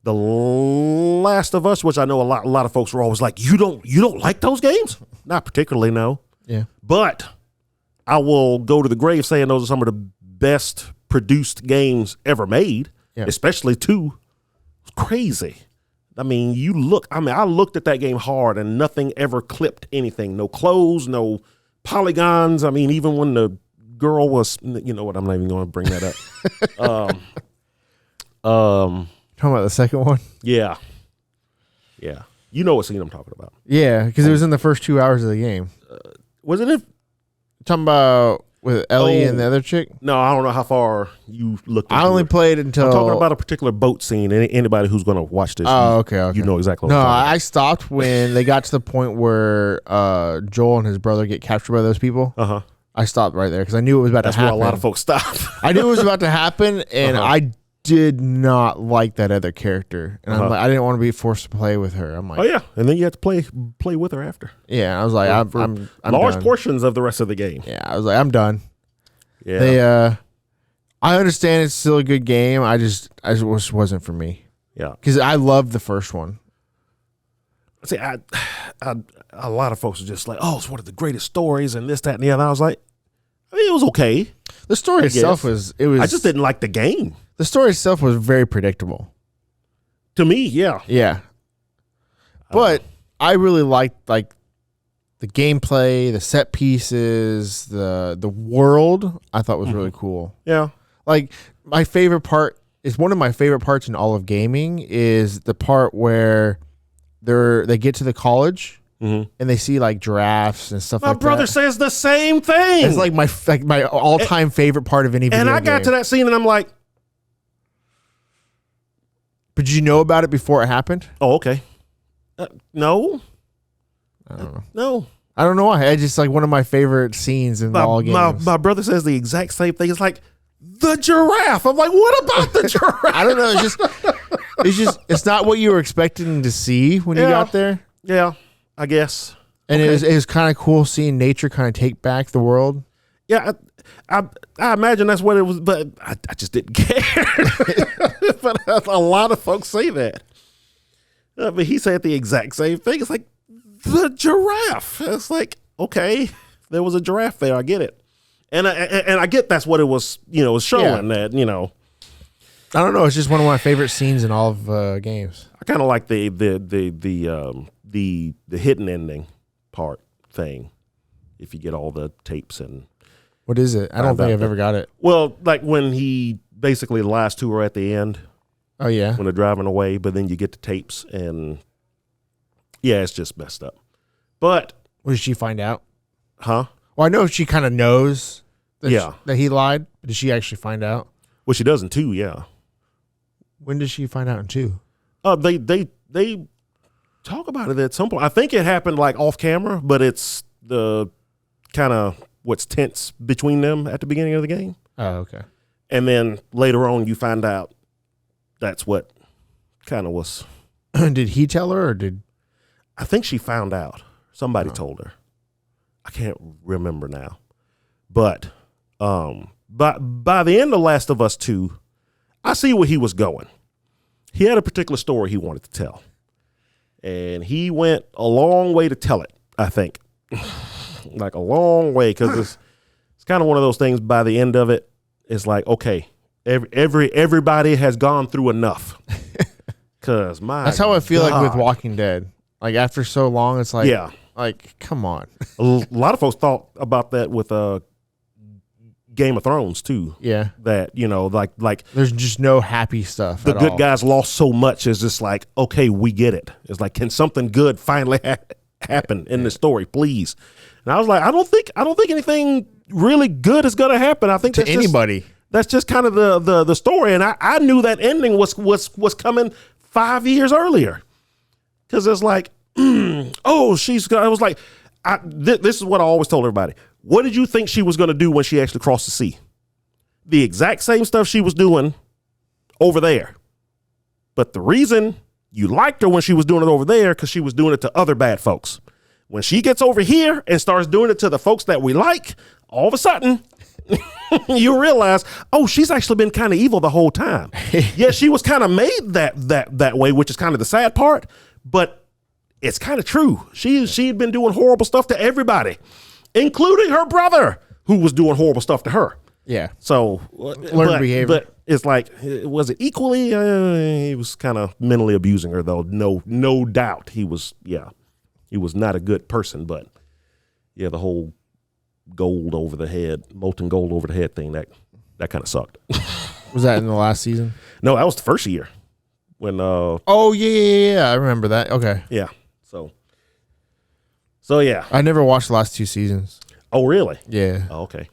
Speaker 3: The Last of Us, which I know a lot of folks were always like, you don't like those games? Not particularly, no.
Speaker 4: Yeah.
Speaker 3: But I will go to the grave saying those are some of the best produced games ever made, especially 2. It's crazy. I mean, I looked at that game hard and nothing ever clipped anything. No clothes, no polygons. I mean, even when the girl was, you know what, I'm not even going to bring that up.
Speaker 4: Talking about the second one?
Speaker 3: Yeah. You know what scene I'm talking about.
Speaker 4: Yeah, because it was in the first 2 hours of the game.
Speaker 3: Was it?
Speaker 4: Talking about with Ellie and the other chick?
Speaker 3: No, I don't know how far you looked into
Speaker 4: I only played until...
Speaker 3: I'm talking about a particular boat scene. Anybody who's going to watch this,
Speaker 4: okay.
Speaker 3: You know exactly what I'm talking about.
Speaker 4: I stopped when they got to the point where Joel and his brother get captured by those people.
Speaker 3: Uh-huh.
Speaker 4: I stopped right there because I knew it was about to happen.
Speaker 3: That's where a lot of folks stop.
Speaker 4: I knew it was about to happen, and I did not like that other character, and I'm like, I didn't want to be forced to play with her. I'm like,
Speaker 3: oh yeah, and then you have to play with her after.
Speaker 4: Yeah, I was like, I'm
Speaker 3: large
Speaker 4: done.
Speaker 3: portions of the rest of the game.
Speaker 4: Yeah, I was like, I'm done.
Speaker 3: Yeah,
Speaker 4: I understand it's still a good game. I just wasn't for me.
Speaker 3: Yeah,
Speaker 4: because I loved the first one.
Speaker 3: See, a lot of folks are just like, oh, it's one of the greatest stories, and this, that, and the other. I was like, I mean, it was okay.
Speaker 4: The story itself was. I
Speaker 3: just didn't like the game.
Speaker 4: The story itself was very predictable.
Speaker 3: To me, yeah.
Speaker 4: Yeah. But I really liked the gameplay, the set pieces, the world I thought was really cool.
Speaker 3: Yeah.
Speaker 4: Like my favorite part it's one of my favorite parts in all of gaming is the part where they get to the college and they see like giraffes and stuff
Speaker 3: My
Speaker 4: like that.
Speaker 3: brother says the same thing.
Speaker 4: It's like my all-time favorite part of any video game.
Speaker 3: And I got to that scene and I'm like,
Speaker 4: but did you know about it before it happened?
Speaker 3: oh, okay. No.
Speaker 4: I don't know.
Speaker 3: No.
Speaker 4: I don't know why. It's just like one of my favorite scenes in all games.
Speaker 3: My brother says the exact same thing. It's like, the giraffe. I'm like, what about the giraffe?
Speaker 4: I don't know. It's not what you were expecting to see when you got there.
Speaker 3: Yeah, I guess.
Speaker 4: And it was kind of cool seeing nature kind of take back the world.
Speaker 3: Yeah, I imagine that's what it was, but I just didn't care. But a lot of folks say that. But he said the exact same thing. It's like, the giraffe. It's like, okay, there was a giraffe there. I get it. And I get that's what it was, was showing that,
Speaker 4: I don't know. It's just one of my favorite scenes in all of games.
Speaker 3: I kind of like the hidden ending part thing. If you get all the tapes and
Speaker 4: what is it? I don't think I've ever got it.
Speaker 3: Well, like when he basically the last two are at the end.
Speaker 4: Oh yeah,
Speaker 3: when they're driving away, but then you get the tapes and yeah, it's just messed up. But
Speaker 4: what did she find out?
Speaker 3: Huh?
Speaker 4: Well, I know she kind of knows that, that he lied. But did she actually find out?
Speaker 3: Well, she does in 2, yeah.
Speaker 4: When did she find out in 2?
Speaker 3: They talk about it at some point. I think it happened like off camera, but it's the kind of what's tense between them at the beginning of the game.
Speaker 4: Oh, okay.
Speaker 3: And then later on, you find out that's what kind of was.
Speaker 4: Did he tell her, or did?
Speaker 3: I think she found out. Somebody told her. I can't remember now, but by the end of Last of Us 2, I see where he was going. He had a particular story he wanted to tell, and he went a long way to tell it. I think, like a long way, because it's kind of one of those things. By the end of it, it's like, okay, everybody has gone through enough. Because that's
Speaker 4: how I feel like with Walking Dead. Like after so long, it's like,
Speaker 3: yeah.
Speaker 4: Like, come on.
Speaker 3: A lot of folks thought about that with Game of Thrones too.
Speaker 4: Yeah.
Speaker 3: That, like
Speaker 4: there's just no happy stuff.
Speaker 3: The good guys lost so much. It's just like, okay, we get it. It's like, can something good finally happen in the story, please? And I was like, I don't think anything really good is going to happen. I think
Speaker 4: to anybody.
Speaker 3: That's just kind of the story. And I knew that ending was coming 5 years earlier. Because it's like, oh, I was like, this is what I always told everybody. What did you think she was going to do when she actually crossed the sea? The exact same stuff she was doing over there. But the reason you liked her when she was doing it over there, because she was doing it to other bad folks. When she gets over here and starts doing it to the folks that we like, all of a sudden, you realize, oh, she's actually been kind of evil the whole time. Yeah, she was kind of made that way, which is kind of the sad part. But it's kind of true. She'd been doing horrible stuff to everybody, including her brother, who was doing horrible stuff to her.
Speaker 4: Yeah.
Speaker 3: So
Speaker 4: learned behavior.
Speaker 3: But it's like, was it equally? He was kind of mentally abusing her, though. No doubt. He was not a good person. But yeah, the whole molten gold over the head thing, that kind of sucked.
Speaker 4: Was that in the last season?
Speaker 3: No, that was the first year. When
Speaker 4: oh yeah, I remember that. Okay.
Speaker 3: Yeah. So yeah.
Speaker 4: I never watched the last 2 seasons.
Speaker 3: Oh really?
Speaker 4: Yeah.
Speaker 3: Oh, okay.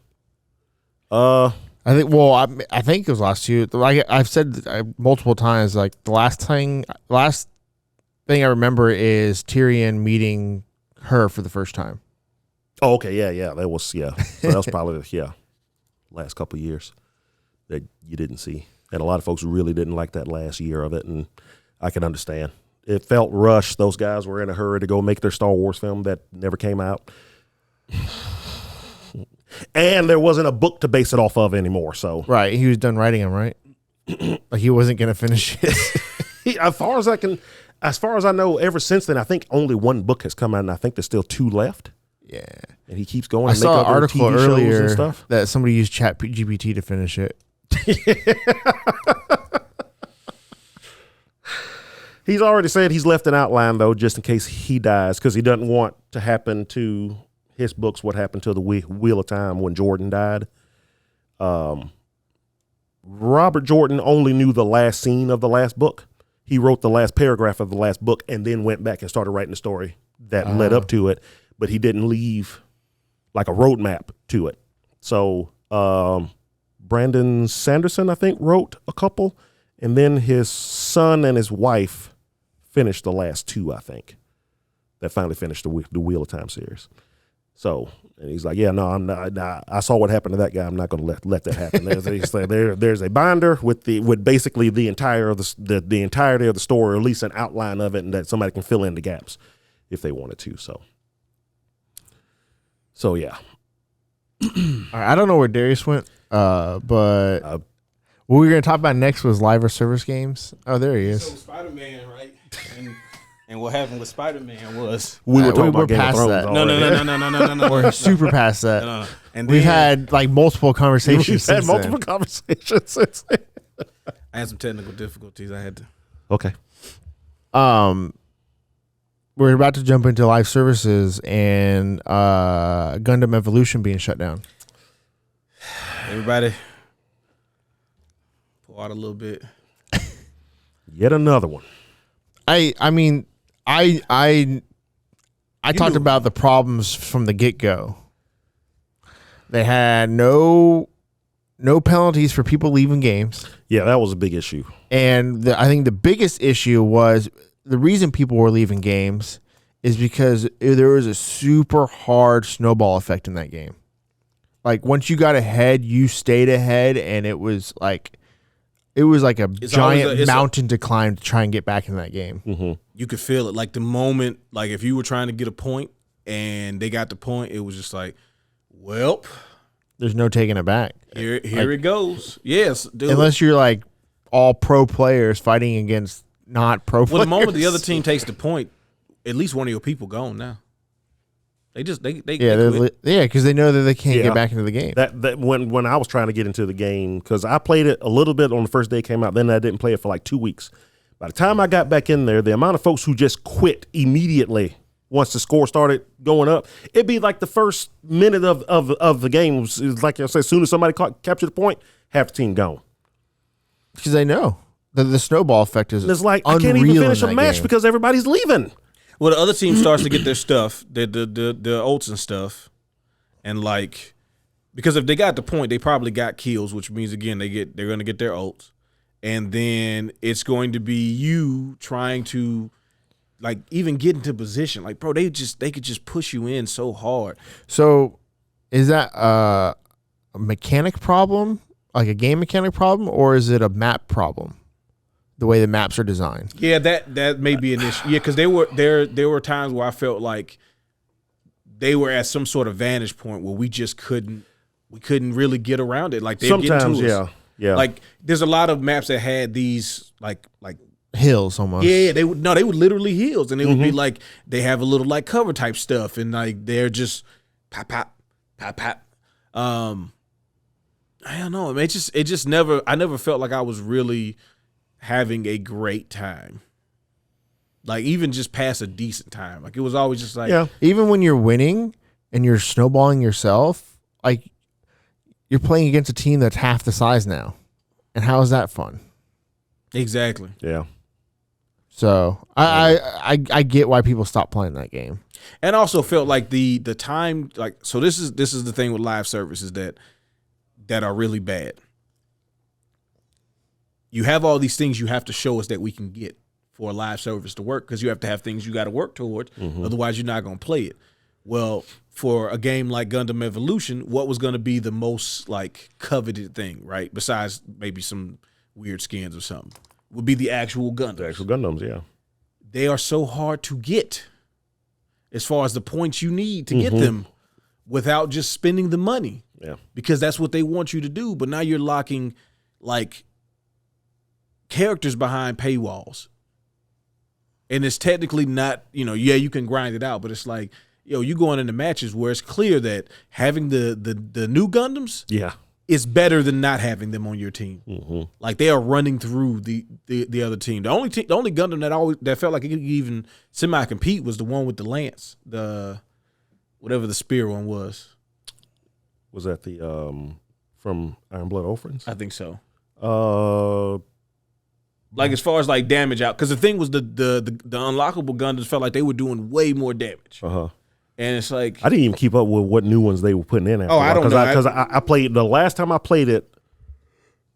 Speaker 4: I think. Well, I think it was last 2. Like I've said multiple times, like the last thing I remember is Tyrion meeting her for the first time.
Speaker 3: Oh, okay. Yeah. That was So that was probably last couple of years that you didn't see. And a lot of folks really didn't like that last year of it, and I can understand. It felt rushed. Those guys were in a hurry to go make their Star Wars film that never came out. And there wasn't a book to base it off of anymore. So
Speaker 4: right, he was done writing them, right? Like he wasn't going to finish it.
Speaker 3: As far as I know, ever since then, I think only one book has come out, and I think there's still 2 left.
Speaker 4: Yeah,
Speaker 3: and he keeps going.
Speaker 4: I saw an article
Speaker 3: TV
Speaker 4: earlier
Speaker 3: and stuff.
Speaker 4: that somebody used ChatGPT to finish it.
Speaker 3: He's already said he's left an outline, though, just in case he dies, because he doesn't want to happen to his books what happened to the Wheel of Time when Jordan died. Robert Jordan only knew the last scene of the last book. He wrote the last paragraph of the last book and then went back and started writing the story that led up to it, but he didn't leave like a roadmap to it. So Brandon Sanderson, I think, wrote a couple, and then his son and his wife finished the last two, I think, that finally finished the Wheel of Time series. So, and he's like, yeah, no, I'm not. I saw what happened to that guy. I'm not going to let that happen. There's a binder with basically the entirety of the story, or at least an outline of it, and that somebody can fill in the gaps if they wanted to. So yeah.
Speaker 4: All right, I don't know where Darius went, but what we were going to talk about next was live or service games. Oh, there he is.
Speaker 2: So Spider-Man, right? And what happened with Spider-Man was
Speaker 3: we were talking
Speaker 4: we're
Speaker 3: about Game of
Speaker 4: past
Speaker 3: Thrones
Speaker 4: that.
Speaker 3: already.
Speaker 2: No.
Speaker 4: We're super past that.
Speaker 2: No. And
Speaker 4: We've
Speaker 2: then
Speaker 4: had like multiple conversations.
Speaker 3: We've had
Speaker 4: since
Speaker 3: multiple
Speaker 4: then.
Speaker 3: conversations since then.
Speaker 2: I had some technical difficulties. I had to.
Speaker 3: Okay.
Speaker 4: We're about to jump into live services and Gundam Evolution being shut down.
Speaker 2: Everybody pull out a little bit.
Speaker 3: Yet another one.
Speaker 4: I mean, I talked about the problems from the get-go. They had no penalties for people leaving games.
Speaker 3: Yeah, that was a big issue.
Speaker 4: And I think the biggest issue was the reason people were leaving games is because there was a super hard snowball effect in that game. Like once you got ahead, you stayed ahead, and it was like a giant mountain to climb to try and get back in that game.
Speaker 3: Mm-hmm.
Speaker 2: You could feel it. Like the moment, like if you were trying to get a point and they got the point, it was just like, well,
Speaker 4: there's no taking it back.
Speaker 2: Here it goes. Yes, dude.
Speaker 4: Unless you're like all pro players fighting against not pro players.
Speaker 2: Well, the moment the other team takes the point, at least one of your people gone now. They quit.
Speaker 4: Because they know that they can't get back into the game.
Speaker 3: That when I was trying to get into the game, because I played it a little bit on the first day it came out, then I didn't play it for like 2 weeks. By the time I got back in there, the amount of folks who just quit immediately once the score started going up, it'd be like the first minute of the game was like I said, as soon as somebody captured the point, half the team gone.
Speaker 4: Because they know the snowball effect is
Speaker 3: it's like I can't even finish a match because everybody's leaving.
Speaker 2: Well, the other team starts to get their stuff, the ults and stuff, and like because if they got the point, they probably got kills, which means again they're going to get their ults, and then it's going to be you trying to like even get into position. Like bro, they could just push you in so hard.
Speaker 4: So, is that a mechanic problem, like a game mechanic problem, or is it a map problem? The way the maps are designed.
Speaker 2: Yeah, that may be an issue. Yeah, because there were times where I felt like they were at some sort of vantage point where we couldn't really get around it. Like they're
Speaker 3: sometimes,
Speaker 2: getting to us.
Speaker 3: Yeah.
Speaker 2: Like there's a lot of maps that had these like
Speaker 4: hills almost.
Speaker 2: Yeah, they would literally hills, and it would be like they have a little like cover type stuff, and like they're just pop. I don't know. I mean, it just never. I never felt like I was really having a great time, like even just past a decent time. Like it was always just like
Speaker 4: even when you're winning and you're snowballing yourself, like you're playing against a team that's half the size now, and how is that fun?
Speaker 2: Exactly.
Speaker 3: Yeah.
Speaker 4: So I get why people stop playing that game,
Speaker 2: and also felt like the time like so. This is the thing with live services that are really bad. You have all these things you have to show us that we can get for a live service to work because you have to have things you got to work towards. Otherwise, you're not going to play it. Well, for a game like Gundam Evolution, what was going to be the most like coveted thing, right? Besides maybe some weird skins or something, would be the actual Gundams.
Speaker 3: The actual Gundams, yeah.
Speaker 2: They are so hard to get as far as the points you need to get them without just spending the money.
Speaker 3: Yeah. Because
Speaker 2: that's what they want you to do. But now you're locking like characters behind paywalls, and it's technically not, you can grind it out, but it's like, you going into matches where it's clear that having the new Gundams is better than not having them on your team. Like they are running through the other team. The only Gundam that felt like it could even semi compete was the one with the lance, the whatever the spear one was.
Speaker 3: Was that the from Iron Blood Orphans?
Speaker 2: I think so. Like as far as like damage out, because the thing was the unlockable Gundams felt like they were doing way more damage. And it's like
Speaker 3: I didn't even keep up with what new ones they were putting in. After
Speaker 2: I don't know
Speaker 3: because I played the last time I played it.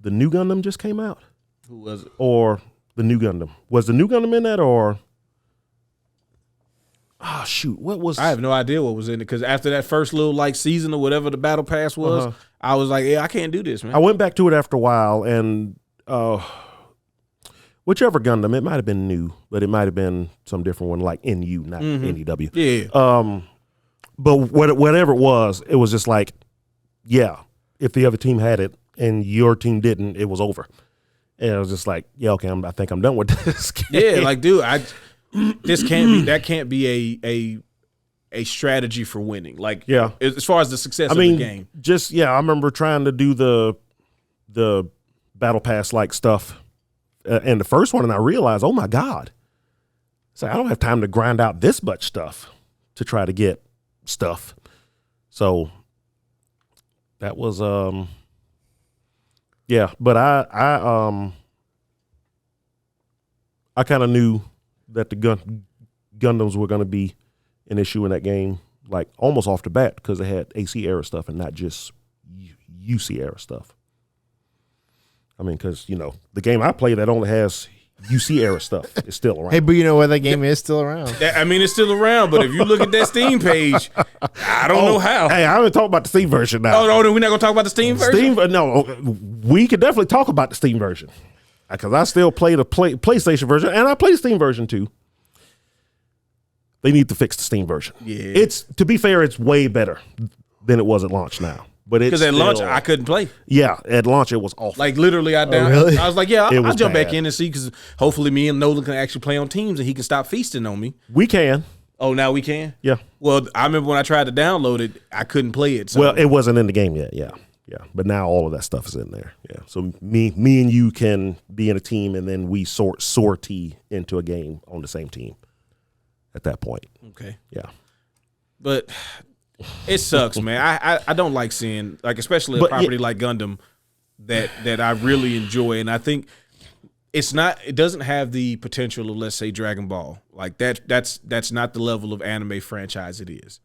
Speaker 3: The new Gundam just came out.
Speaker 2: Who was it?
Speaker 3: Or the new Gundam was the new Gundam in that or? Oh shoot! What was?
Speaker 2: I have no idea what was in it because after that first little like season or whatever the battle pass was, I was like, yeah, I can't do this, man.
Speaker 3: I went back to it after a while and. Whichever Gundam, it might have been new, but it might have been some different one like NU, not NEW.
Speaker 2: Yeah.
Speaker 3: But whatever it was just like, yeah, if the other team had it and your team didn't, it was over. And I was just like, yeah, okay, I think I'm done with this game.
Speaker 2: Yeah, like, dude, that can't be a strategy for winning. Like,
Speaker 3: yeah,
Speaker 2: as far as the success of the game.
Speaker 3: I remember trying to do the battle pass like stuff. And the first one, and I realized, oh my God, it's like I don't have time to grind out this much stuff to try to get stuff. So that was but I kind of knew that the Gundams were going to be an issue in that game, like almost off the bat, because they had AC era stuff and not just UC era stuff. I mean, because, the game I play that only has UC era stuff is still around.
Speaker 4: Hey, but you know what? That game is still around.
Speaker 2: It's still around, but if you look at that Steam page, I don't know how.
Speaker 3: Hey, I haven't talked about the Steam version now.
Speaker 2: Oh, no, we're not going to talk about the Steam version?
Speaker 3: No, we could definitely talk about the Steam version. Because I still play the PlayStation version, and I play the Steam version too. They need to fix the Steam version.
Speaker 2: Yeah.
Speaker 3: To be fair, it's way better than it was at launch now. But
Speaker 2: because at launch I couldn't play.
Speaker 3: Yeah, at launch it was awful.
Speaker 2: Like literally, I was like, yeah, I'll jump back in and see because hopefully me and Nolan can actually play on teams and he can stop feasting on me.
Speaker 3: We can.
Speaker 2: Oh, now we can.
Speaker 3: Yeah.
Speaker 2: Well, I remember when I tried to download it, I couldn't play it. So.
Speaker 3: Well, it wasn't in the game yet. Yeah. But now all of that stuff is in there. Yeah. So me and you can be in a team and then we sortie into a game on the same team at that point.
Speaker 2: Okay.
Speaker 3: Yeah.
Speaker 2: But. It sucks, man. I don't like seeing, like, especially a property like Gundam that I really enjoy, and I think it doesn't have the potential of, let's say, Dragon Ball. Like that's not the level of anime franchise it is,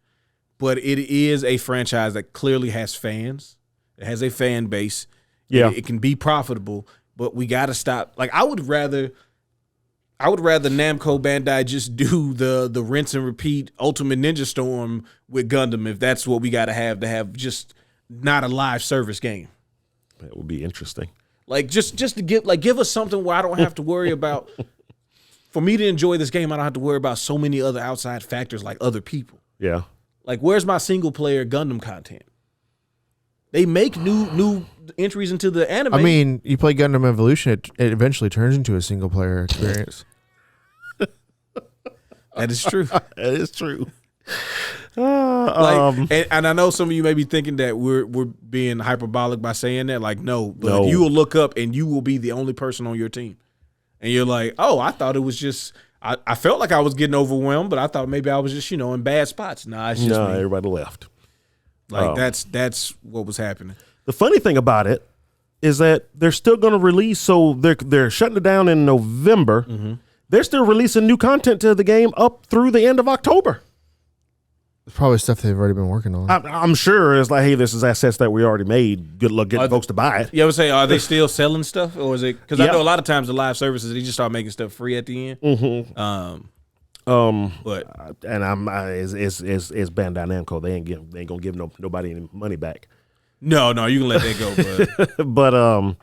Speaker 2: but it is a franchise that clearly has fans. It has a fan base.
Speaker 3: Yeah,
Speaker 2: it can be profitable, but we got to stop. Like I would rather Namco Bandai just do the rinse and repeat Ultimate Ninja Storm with Gundam if that's what we got to have just not a live service game.
Speaker 3: That would be interesting.
Speaker 2: Like just to give us something where I don't have to worry about. For me to enjoy this game, I don't have to worry about so many other outside factors like other people.
Speaker 3: Yeah.
Speaker 2: Like where's my single player Gundam content? They make new entries into the anime.
Speaker 4: I mean, you play Gundam Evolution, it eventually turns into a single player experience.
Speaker 2: That is true.
Speaker 3: That is true.
Speaker 2: And I know some of you may be thinking that we're being hyperbolic by saying that. Like, no, but you will look up and you will be the only person on your team. And you're like, oh, I thought it was just I felt like I was getting overwhelmed, but I thought maybe I was just, in bad spots. Nah, it's just me.
Speaker 3: Everybody left.
Speaker 2: Like that's what was happening.
Speaker 3: The funny thing about it is that they're still going to release. So they're shutting it down in November. Mm-hmm. They're still releasing new content to the game up through the end of October.
Speaker 4: It's probably stuff they've already been working on.
Speaker 3: I'm sure it's like, hey, this is assets that we already made. Good luck getting folks to buy it.
Speaker 2: You ever say, are they still selling stuff, or is it? Because I know a lot of times the live services they just start making stuff free at the end.
Speaker 3: Mm-hmm.
Speaker 2: But
Speaker 3: it's Bandai Namco. They ain't gonna give nobody any money back.
Speaker 2: No, you can let that
Speaker 3: go.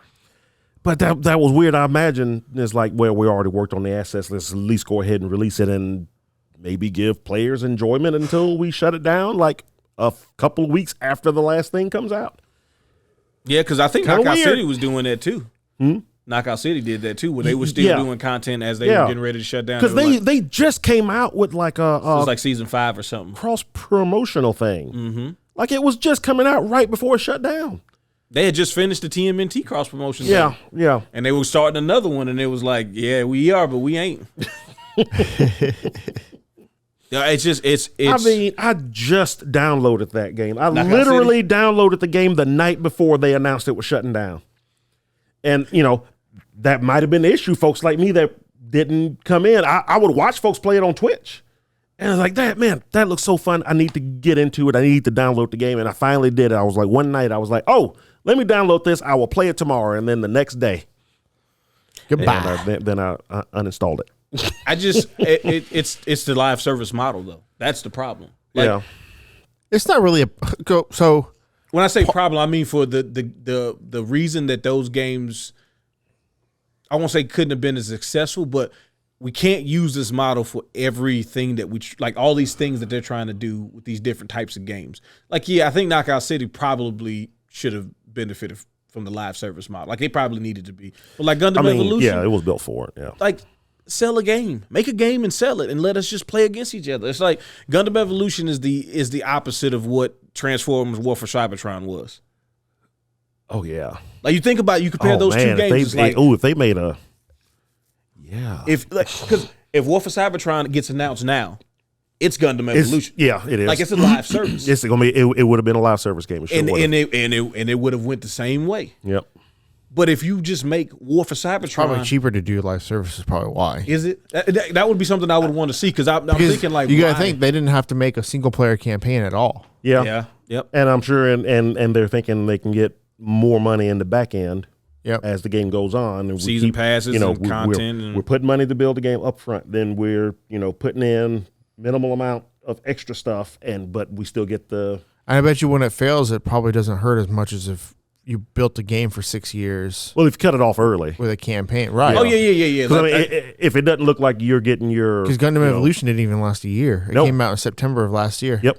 Speaker 3: But that was weird. I imagine it's like, well, we already worked on the assets. Let's at least go ahead and release it and maybe give players enjoyment until we shut it down, like a couple of weeks after the last thing comes out.
Speaker 2: Yeah, because I think Knockout City was doing that too. Knockout City did that too, where they were still doing content as they were getting ready to shut down.
Speaker 3: Because they just came out with like
Speaker 2: it was like season 5 or something.
Speaker 3: Cross-promotional thing.
Speaker 2: Mm-hmm.
Speaker 3: Like it was just coming out right before it shut down.
Speaker 2: They had just finished the TMNT cross-promotion.
Speaker 3: Yeah.
Speaker 2: And they were starting another one, and it was like, yeah, we are, but we ain't. Yeah, it's.
Speaker 3: I mean, I just downloaded that game. I literally downloaded the game the night before they announced it was shutting down. And, that might have been the issue. Folks like me that didn't come in. I would watch folks play it on Twitch. And I was like, that looks so fun. I need to get into it. I need to download the game. And I finally did it. I was like, one night I was like, oh, let me download this. I will play it tomorrow. And then the next day,
Speaker 4: Goodbye.
Speaker 3: then I uninstalled it.
Speaker 2: It's the live service model though. That's the problem.
Speaker 3: Yeah.
Speaker 4: It's not really so.
Speaker 2: When I say problem, I mean for the reason that those games, I won't say couldn't have been as successful, but we can't use this model for everything that like all these things that they're trying to do with these different types of games. Like, yeah, I think Knockout City probably should have benefited from the live service model. Like, they probably needed to be. But like Gundam Evolution.
Speaker 3: Yeah, it was built for it. Yeah.
Speaker 2: Like, sell a game. Make a game and sell it and let us just play against each other. It's like Gundam Evolution is the opposite of what Transformers War for Cybertron was.
Speaker 3: Oh, yeah.
Speaker 2: Like, you think about, you compare those two games.
Speaker 3: If they made a. Yeah.
Speaker 2: Because if War for Cybertron gets announced now, it's Gundam Evolution.
Speaker 3: It is.
Speaker 2: Like, it's a live service.
Speaker 3: It's gonna be. It would have been a live service game.
Speaker 2: And it would have went the same way.
Speaker 3: Yep.
Speaker 2: But if you just make War for Cybertron,
Speaker 4: Probably cheaper to do live services. Probably why.
Speaker 2: Is it? That would be something I would want to see because I'm thinking like
Speaker 4: you gotta think they didn't have to make a single player campaign at all.
Speaker 3: Yeah.
Speaker 2: Yeah. Yep.
Speaker 3: And I'm sure, and they're thinking they can get more money in the back end.
Speaker 4: Yep.
Speaker 3: As the game goes on, and
Speaker 2: season passes, and content,
Speaker 3: we're putting money to build the game up front. Then we're putting in minimal amount of extra stuff, but we still get the.
Speaker 4: I bet you when it fails, it probably doesn't hurt as much as if you built a game for 6 years.
Speaker 3: Well, if you cut it off early
Speaker 4: with a campaign, right?
Speaker 2: Oh yeah.
Speaker 3: If it doesn't look like you're getting your,
Speaker 4: because Gundam Evolution didn't even last a year. It came out in September of last year.
Speaker 3: Yep.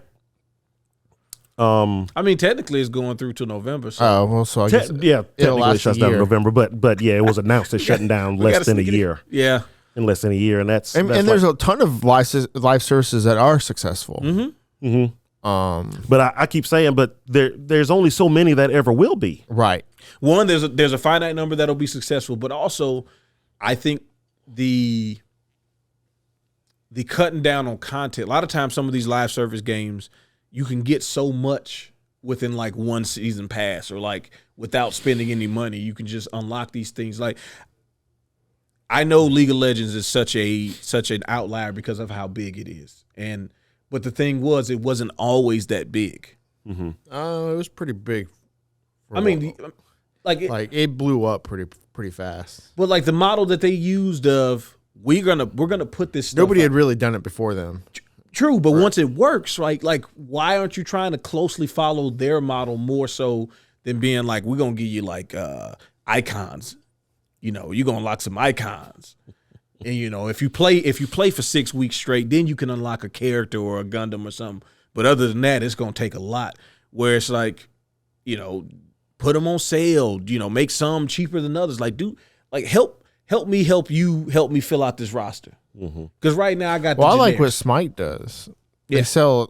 Speaker 2: I mean, technically, it's going through to November. So.
Speaker 3: Oh
Speaker 4: well, so I guess
Speaker 3: technically it shuts down in November, but yeah, it was announced as shutting down less than a year.
Speaker 2: Yeah,
Speaker 3: in less than a year, and that's
Speaker 4: there's a ton of live services that are successful.
Speaker 3: Mm-hmm. Mm-hmm. But I keep saying, but there's only so many that ever will be.
Speaker 4: Right.
Speaker 2: One, there's a finite number that'll be successful, but also, I think the cutting down on content. A lot of times, some of these live service games, you can get so much within like one season pass or like without spending any money. You can just unlock these things. Like, I know League of Legends is such an outlier because of how big it is. But the thing was, it wasn't always that big.
Speaker 3: Mm-hmm.
Speaker 4: It was pretty big.
Speaker 2: It
Speaker 4: blew up pretty fast.
Speaker 2: But like the model that they used of we're gonna put this stuff
Speaker 4: nobody
Speaker 2: out.
Speaker 4: had really done it before them.
Speaker 2: True, but once it works, right? Like, why aren't you trying to closely follow their model more so than being like, we're gonna give you like icons, you're gonna unlock some icons, and if you play for 6 weeks straight, then you can unlock a character or a Gundam or something. But other than that, it's gonna take a lot. Where it's like, put them on sale, make some cheaper than others. Like, help me fill out this roster. Because right now I got.
Speaker 4: Well, I like what Smite does.
Speaker 2: Yeah.
Speaker 4: They sell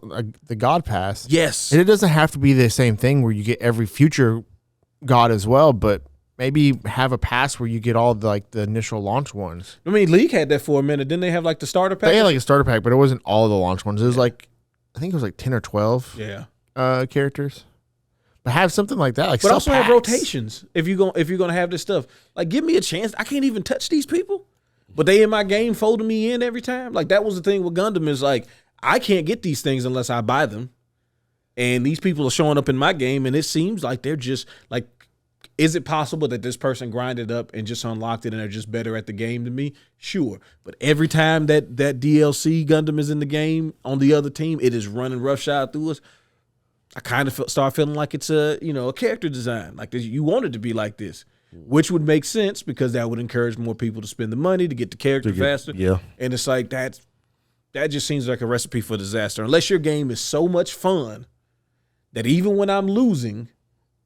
Speaker 4: the God Pass.
Speaker 2: Yes,
Speaker 4: and it doesn't have to be the same thing where you get every future God as well, but maybe have a pass where you get all the initial launch ones.
Speaker 2: I mean, League had that for a minute. Didn't they have like the starter pack?
Speaker 4: They had like a starter pack, but it wasn't all the launch ones. It was I think it was like 10 or 12. Characters. But have something like that.
Speaker 2: But also have rotations if you're gonna have this stuff. Like, give me a chance. I can't even touch these people. But they in my game folding me in every time. Like, that was the thing with Gundam is like, I can't get these things unless I buy them. And these people are showing up in my game, and it seems like they're just like, is it possible that this person grinded up and just unlocked it and they're just better at the game than me? Sure. But every time that DLC Gundam is in the game on the other team, it is running roughshod through us. I kind of start feeling like it's a character design. Like, you want it to be like this. Which would make sense because that would encourage more people to spend the money to get the character faster.
Speaker 3: Yeah.
Speaker 2: And it's like that just seems like a recipe for disaster. Unless your game is so much fun that even when I'm losing,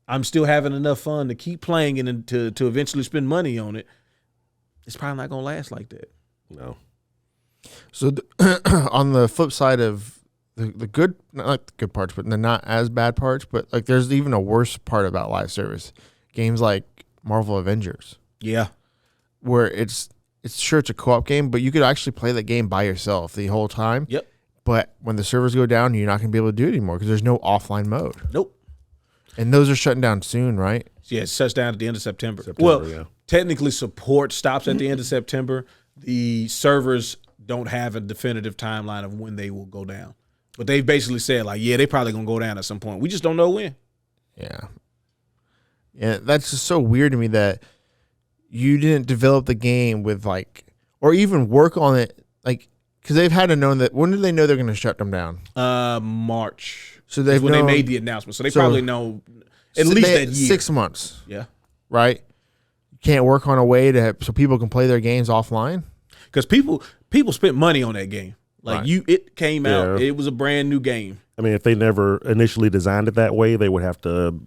Speaker 2: I'm still having enough fun to keep playing and to eventually spend money on it. It's probably not going to last like that.
Speaker 3: No.
Speaker 4: So on the flip side of the good, not the good parts, but the not as bad parts, but like there's even a worse part about live service. Games like Marvel Avengers.
Speaker 2: Yeah.
Speaker 4: Where it's a co-op game, but you could actually play that game by yourself the whole time.
Speaker 2: Yep.
Speaker 4: But when the servers go down, you're not going to be able to do it anymore because there's no offline mode.
Speaker 2: Nope.
Speaker 4: And those are shutting down soon, right?
Speaker 2: Yeah, it shuts down at the end of September.
Speaker 3: Yeah.
Speaker 2: Technically, support stops at the end of September. The servers don't have a definitive timeline of when they will go down. But they've basically said, like, yeah, they probably going to go down at some point. We just don't know when.
Speaker 4: Yeah. Yeah, that's just so weird to me that you didn't develop the game with, like, or even work on it, like, because they've had to know that. When did they know they're going to shut them down?
Speaker 2: March.
Speaker 4: So they've
Speaker 2: when they
Speaker 4: known,
Speaker 2: made the announcement. So they probably know at least that year.
Speaker 4: 6 months.
Speaker 2: Yeah.
Speaker 4: Right? You can't work on a way so people can play their games offline?
Speaker 2: Because people spent money on that game. Like,
Speaker 4: Right.
Speaker 2: It came out. It was a brand new game.
Speaker 3: I mean, if they never initially designed it that way, they would have to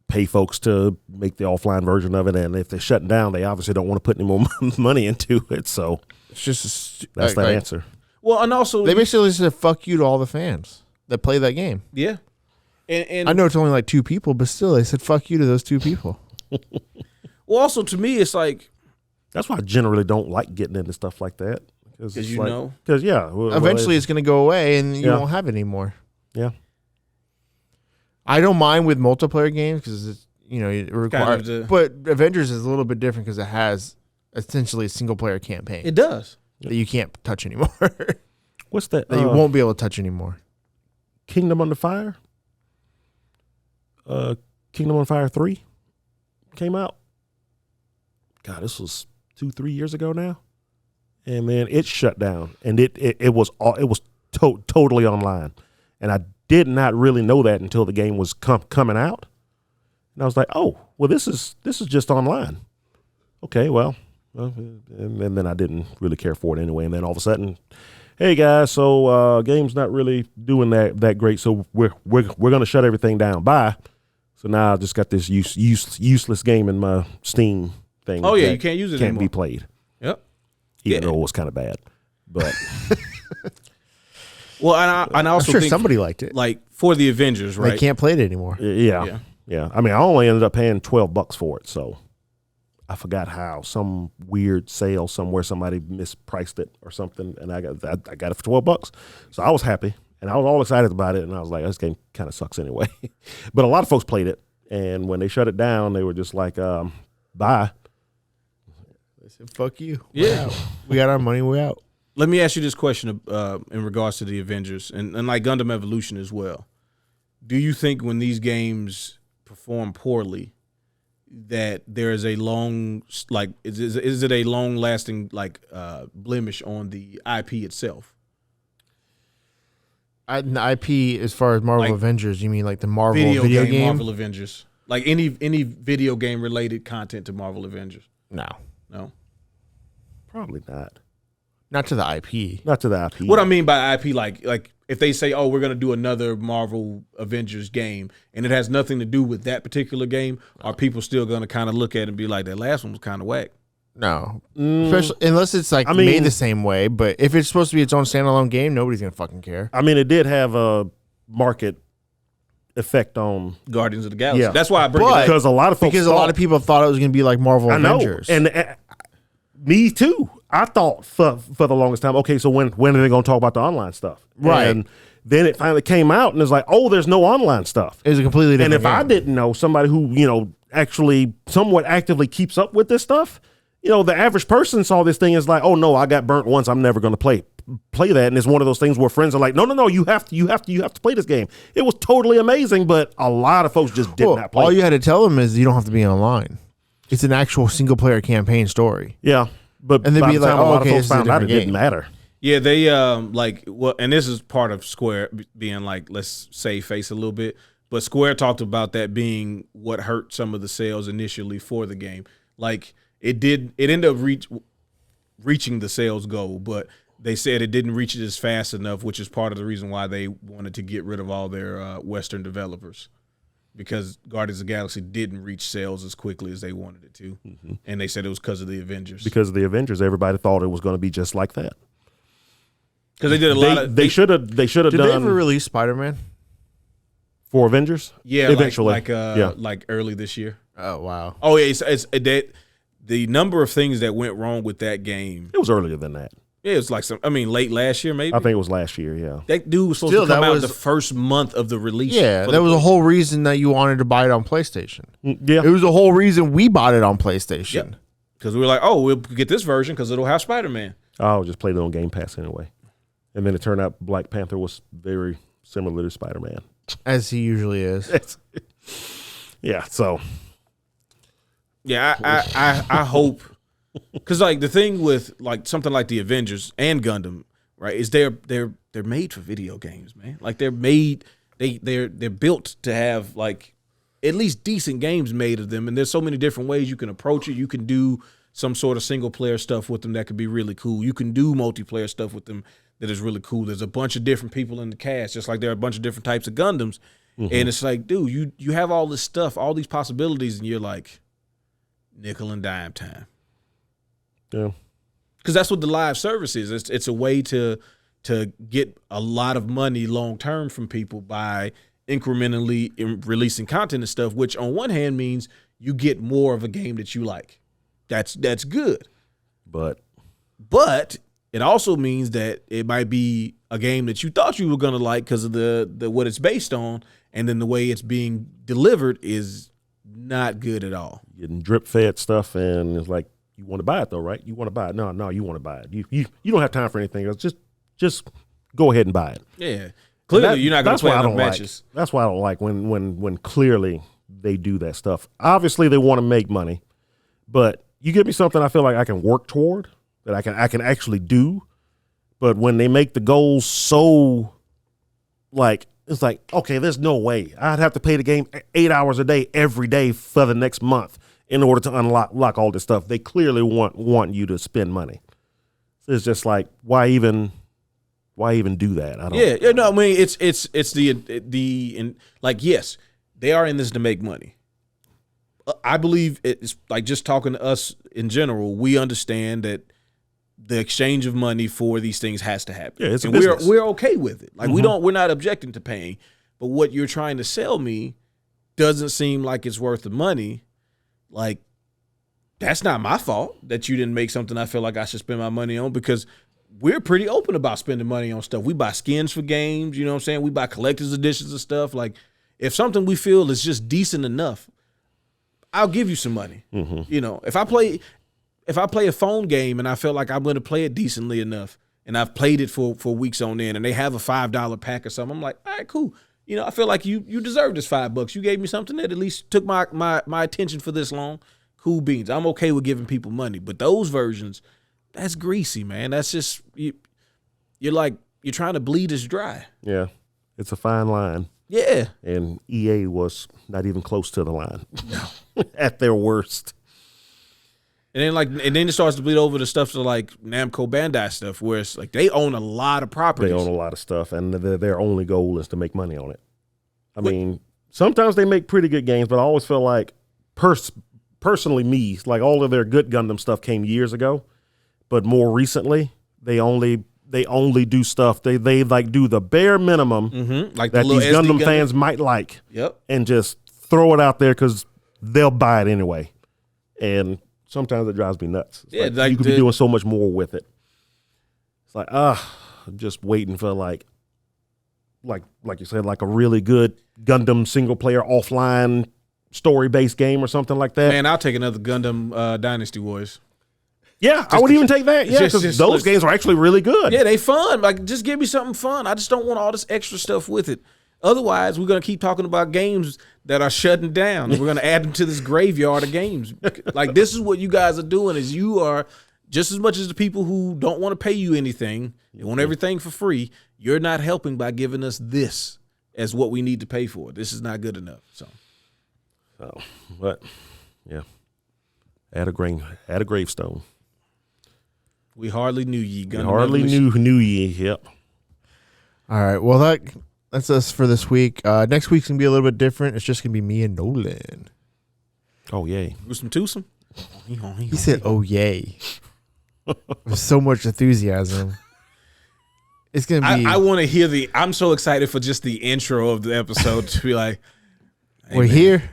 Speaker 3: pay folks to make the offline version of it. And if they're shutting down, they obviously don't want to put any more money into it. So
Speaker 4: It's just
Speaker 3: that's the answer.
Speaker 2: Well, and also
Speaker 4: They basically said fuck you to all the fans that play that game.
Speaker 2: yeah. And
Speaker 4: I know it's only like 2 people, but still, they said fuck you to those 2 people.
Speaker 2: well, also to me, it's like
Speaker 3: That's why I generally don't like getting into stuff like that. Because yeah.
Speaker 4: Eventually, it's going to go away, and you
Speaker 3: Yeah.
Speaker 4: won't have it anymore.
Speaker 3: Yeah.
Speaker 4: I don't mind with multiplayer games because it's, it requires. But Avengers is a little bit different because it has essentially a single player campaign
Speaker 2: it does.
Speaker 4: that you can't touch anymore.
Speaker 3: What's that?
Speaker 4: That you won't be able to touch anymore.
Speaker 3: Kingdom Under Fire? Kingdom Under Fire 3 came out. God, this was 2-3 years ago now. And man, it shut down, and it was totally online, and I did not really know that until the game was coming out, and I was like, oh, well, this is just online. Okay, well, and then I didn't really care for it anyway, and then all of a sudden, hey guys, so game's not really doing that great, so we're gonna shut everything down. Bye. So now I just got this useless game in my Steam thing.
Speaker 2: Oh yeah, you can't use it
Speaker 3: can't
Speaker 2: anymore.
Speaker 3: be played.
Speaker 2: Yep.
Speaker 3: Even though it was kind of bad, but
Speaker 2: well, and I also
Speaker 4: I'm sure
Speaker 2: think
Speaker 4: somebody liked it.
Speaker 2: like for the Avengers, right?
Speaker 4: They can't play it anymore.
Speaker 3: yeah. I mean, I only ended up paying $12 for it, so I forgot how. Some weird sale somewhere, somebody mispriced it or something, and I got it for $12. So I was happy, and I was all excited about it, and I was like, this game kind of sucks anyway. But a lot of folks played it, and when they shut it down, they were just like, bye.
Speaker 4: They said, fuck you.
Speaker 2: Yeah.
Speaker 4: We got our money, we're out.
Speaker 2: Let me ask you this question in regards to the Avengers and like Gundam Evolution as well. Do you think when these games perform poorly that there is a long, like, is it a long lasting, like, blemish on the IP itself?
Speaker 4: The IP, as far as Marvel
Speaker 2: Like,
Speaker 4: Avengers, you mean like the Marvel video game?
Speaker 2: Marvel Avengers. Like any video game related content to Marvel Avengers?
Speaker 4: No.
Speaker 2: No.
Speaker 3: Probably not.
Speaker 4: Not to the IP.
Speaker 3: Not to the IP.
Speaker 2: What I mean by IP, like if they say, oh, we're going to do another Marvel Avengers game and it has nothing to do with that particular game, are people still going to kind of look at it and be like, that last one was kind of whack?
Speaker 4: No. Especially unless it's like made the same way. But if it's supposed to be its own standalone game, nobody's going to fucking care.
Speaker 3: I mean, it did have a market effect on
Speaker 2: Guardians of the Galaxy.
Speaker 3: Yeah.
Speaker 2: That's why I bring it up.
Speaker 3: because a lot of folks
Speaker 4: A lot of people thought it was going to be like Marvel
Speaker 3: I know,
Speaker 4: Avengers.
Speaker 3: and me too. I thought for the longest time, okay, so when are they going to talk about the online stuff?
Speaker 4: Right.
Speaker 3: And then it finally came out, and it's like, oh, there's no online stuff.
Speaker 4: It was a completely different
Speaker 3: And if I didn't know, somebody who actually somewhat actively keeps up with this stuff, the average person saw this thing as like, oh no, I got burnt once, I'm never going to play that. And it's one of those things where friends are like, no, you have to play this game. It was totally amazing, but a lot of folks just did not play.
Speaker 4: All you had to tell them is you don't have to be online. It's an actual single player campaign story.
Speaker 3: Yeah. But
Speaker 4: And they'd
Speaker 3: by
Speaker 4: be
Speaker 3: the time
Speaker 4: like,
Speaker 3: a lot of
Speaker 4: okay,
Speaker 3: folks
Speaker 4: this is a
Speaker 3: found out, it
Speaker 4: different
Speaker 3: didn't
Speaker 4: game.
Speaker 3: matter.
Speaker 2: Yeah, they and this is part of Square being like, let's save face a little bit. But Square talked about that being what hurt some of the sales initially for the game. Like it ended up reaching the sales goal, but they said it didn't reach it as fast enough, which is part of the reason why they wanted to get rid of all their Western developers. Because Guardians of the Galaxy didn't reach sales as quickly as they wanted it to. Mm-hmm. And they said it was because of the Avengers.
Speaker 3: Because of the Avengers, everybody thought it was going to be just like that.
Speaker 2: Because they did a lot of...
Speaker 3: They should have
Speaker 4: Did
Speaker 3: done...
Speaker 4: they ever release Spider-Man?
Speaker 3: For Avengers?
Speaker 2: Yeah,
Speaker 3: eventually.
Speaker 2: Like early this year.
Speaker 4: Oh, wow.
Speaker 2: Oh, yeah, it's that the number of things that went wrong with that game.
Speaker 3: It was earlier than that.
Speaker 2: Yeah, it's like late last year maybe.
Speaker 3: I think it was last year. Yeah,
Speaker 2: that dude was supposed to come out the first month of the release.
Speaker 4: Yeah, that was the whole reason that you wanted to buy it on PlayStation.
Speaker 3: Yeah,
Speaker 4: it was the whole reason we bought it on PlayStation.
Speaker 2: Because we were like, oh, we'll get this version because it'll have Spider-Man.
Speaker 3: I'll just play it on Game Pass anyway. And then it turned out Black Panther was very similar to Spider-Man,
Speaker 4: as he usually is.
Speaker 3: Yeah. So.
Speaker 2: Yeah, I hope. Because like the thing with like something like the Avengers and Gundam, right, is they're made for video games, man. Like they're built to have like at least decent games made of them, and there's so many different ways you can approach it. You can do some sort of single player stuff with them that could be really cool. You can do multiplayer stuff with them that is really cool. There's a bunch of different people in the cast, just like there are a bunch of different types of Gundams, and it's like, dude, you have all this stuff, all these possibilities, and you're like nickel and dime time.
Speaker 3: Yeah,
Speaker 2: because that's what the live service is. It's a way to get a lot of money long term from people by incrementally releasing content and stuff. Which on one hand means you get more of a game that you like. That's good. But it also means that it might be a game that you thought you were gonna like because of the what it's based on, and then the way it's being delivered is not good at all.
Speaker 3: Getting drip fed stuff, and it's like, you want to buy it though, right? You want to buy it. No, you want to buy it. You don't have time for anything else. Just go ahead and buy it.
Speaker 2: Yeah. Clearly, you're not going to play enough matches.
Speaker 3: That's why I don't like when clearly they do that stuff. Obviously, they want to make money, but you give me something I feel like I can work toward, that I can actually do. But when they make the goals so like, it's like, okay, there's no way I'd have to play the game 8 hours a day every day for the next month in order to unlock all this stuff. They clearly want you to spend money. It's just like, why even do that? I don't.
Speaker 2: Yeah. No, I mean, it's yes, they are in this to make money. I believe it's like, just talking to us in general, we understand that the exchange of money for these things has to happen.
Speaker 3: Yeah, it's a
Speaker 2: and
Speaker 3: business.
Speaker 2: we're okay with it. Like we're not objecting to paying, but what you're trying to sell me doesn't seem like it's worth the money. Like, that's not my fault that you didn't make something I feel like I should spend my money on, because we're pretty open about spending money on stuff. We buy skins for games, you know what I'm saying? We buy collector's editions of stuff. Like, if something we feel is just decent enough, I'll give you some money. You know, if I play a phone game and I feel like I'm going to play it decently enough, and I've played it for weeks on end, and they have a $5 pack or something, I'm like, all right, cool. You know, I feel like you deserve this $5. You gave me something that at least took my attention for this long. Cool beans. I'm okay with giving people money, but those versions, that's greasy, man. That's just you're trying to bleed us dry.
Speaker 3: Yeah, it's a fine line.
Speaker 2: Yeah,
Speaker 3: and EA was not even close to the line. No, at their worst.
Speaker 2: And then it starts to bleed over to stuff to like Namco Bandai stuff, where it's like they own a lot of properties.
Speaker 3: They own a lot of stuff, and their only goal is to make money on it. I mean, sometimes they make pretty good games, but I always feel like, personally, me, like all of their good Gundam stuff came years ago, but more recently they only do stuff. They like do the bare minimum
Speaker 2: like
Speaker 3: that these Gundam fans might like.
Speaker 2: Yep, and
Speaker 3: just throw it out there because they'll buy it anyway, and sometimes it drives me nuts. It's like you could be doing so much more with it. It's like, I'm just waiting for like you said, like a really good Gundam single player offline story based game or something like that.
Speaker 2: Man, I'll take another Gundam Dynasty Wars.
Speaker 3: Yeah, I would even take that. Yeah, because those games are actually really good.
Speaker 2: Yeah, they fun. Like, just give me something fun. I just don't want all this extra stuff with it. Otherwise, we're going to keep talking about games that are shutting down. And we're going to add them to this graveyard of games. Like, this is what you guys are doing, is you are, just as much as the people who don't want to pay you anything, they want everything for free, you're not helping by giving us this as what we need to pay for. This is not good enough. So,
Speaker 3: but, yeah. Add a gravestone.
Speaker 2: We hardly knew ye.
Speaker 3: We hardly knew ye, yep.
Speaker 4: All right, well, that's us for this week. Next week's going to be a little bit different. It's just going to be me and Nolan.
Speaker 3: Oh, yay.
Speaker 2: Gruesome twosome?
Speaker 4: He said, oh, yay. With so much enthusiasm. It's going to be...
Speaker 2: I want to hear I'm so excited for just the intro of the episode to be like...
Speaker 4: Hey, we're here.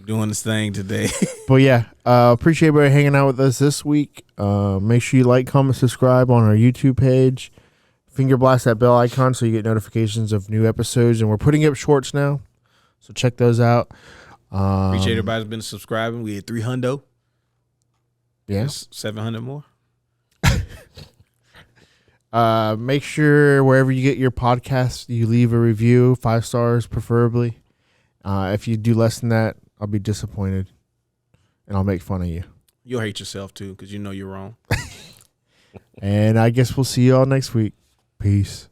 Speaker 2: Doing this thing today.
Speaker 4: But yeah, appreciate everybody hanging out with us this week. Make sure you like, comment, subscribe on our YouTube page. Finger blast that bell icon so you get notifications of new episodes. And we're putting up shorts now, so check those out.
Speaker 2: Appreciate everybody's been subscribing. We had 300.
Speaker 4: Yeah.
Speaker 2: 700 more.
Speaker 4: Make sure wherever you get your podcast, you leave a review, 5 stars preferably. If you do less than that, I'll be disappointed, and I'll make fun of you.
Speaker 2: You'll hate yourself too because you know you're wrong.
Speaker 4: And I guess we'll see you all next week. Peace.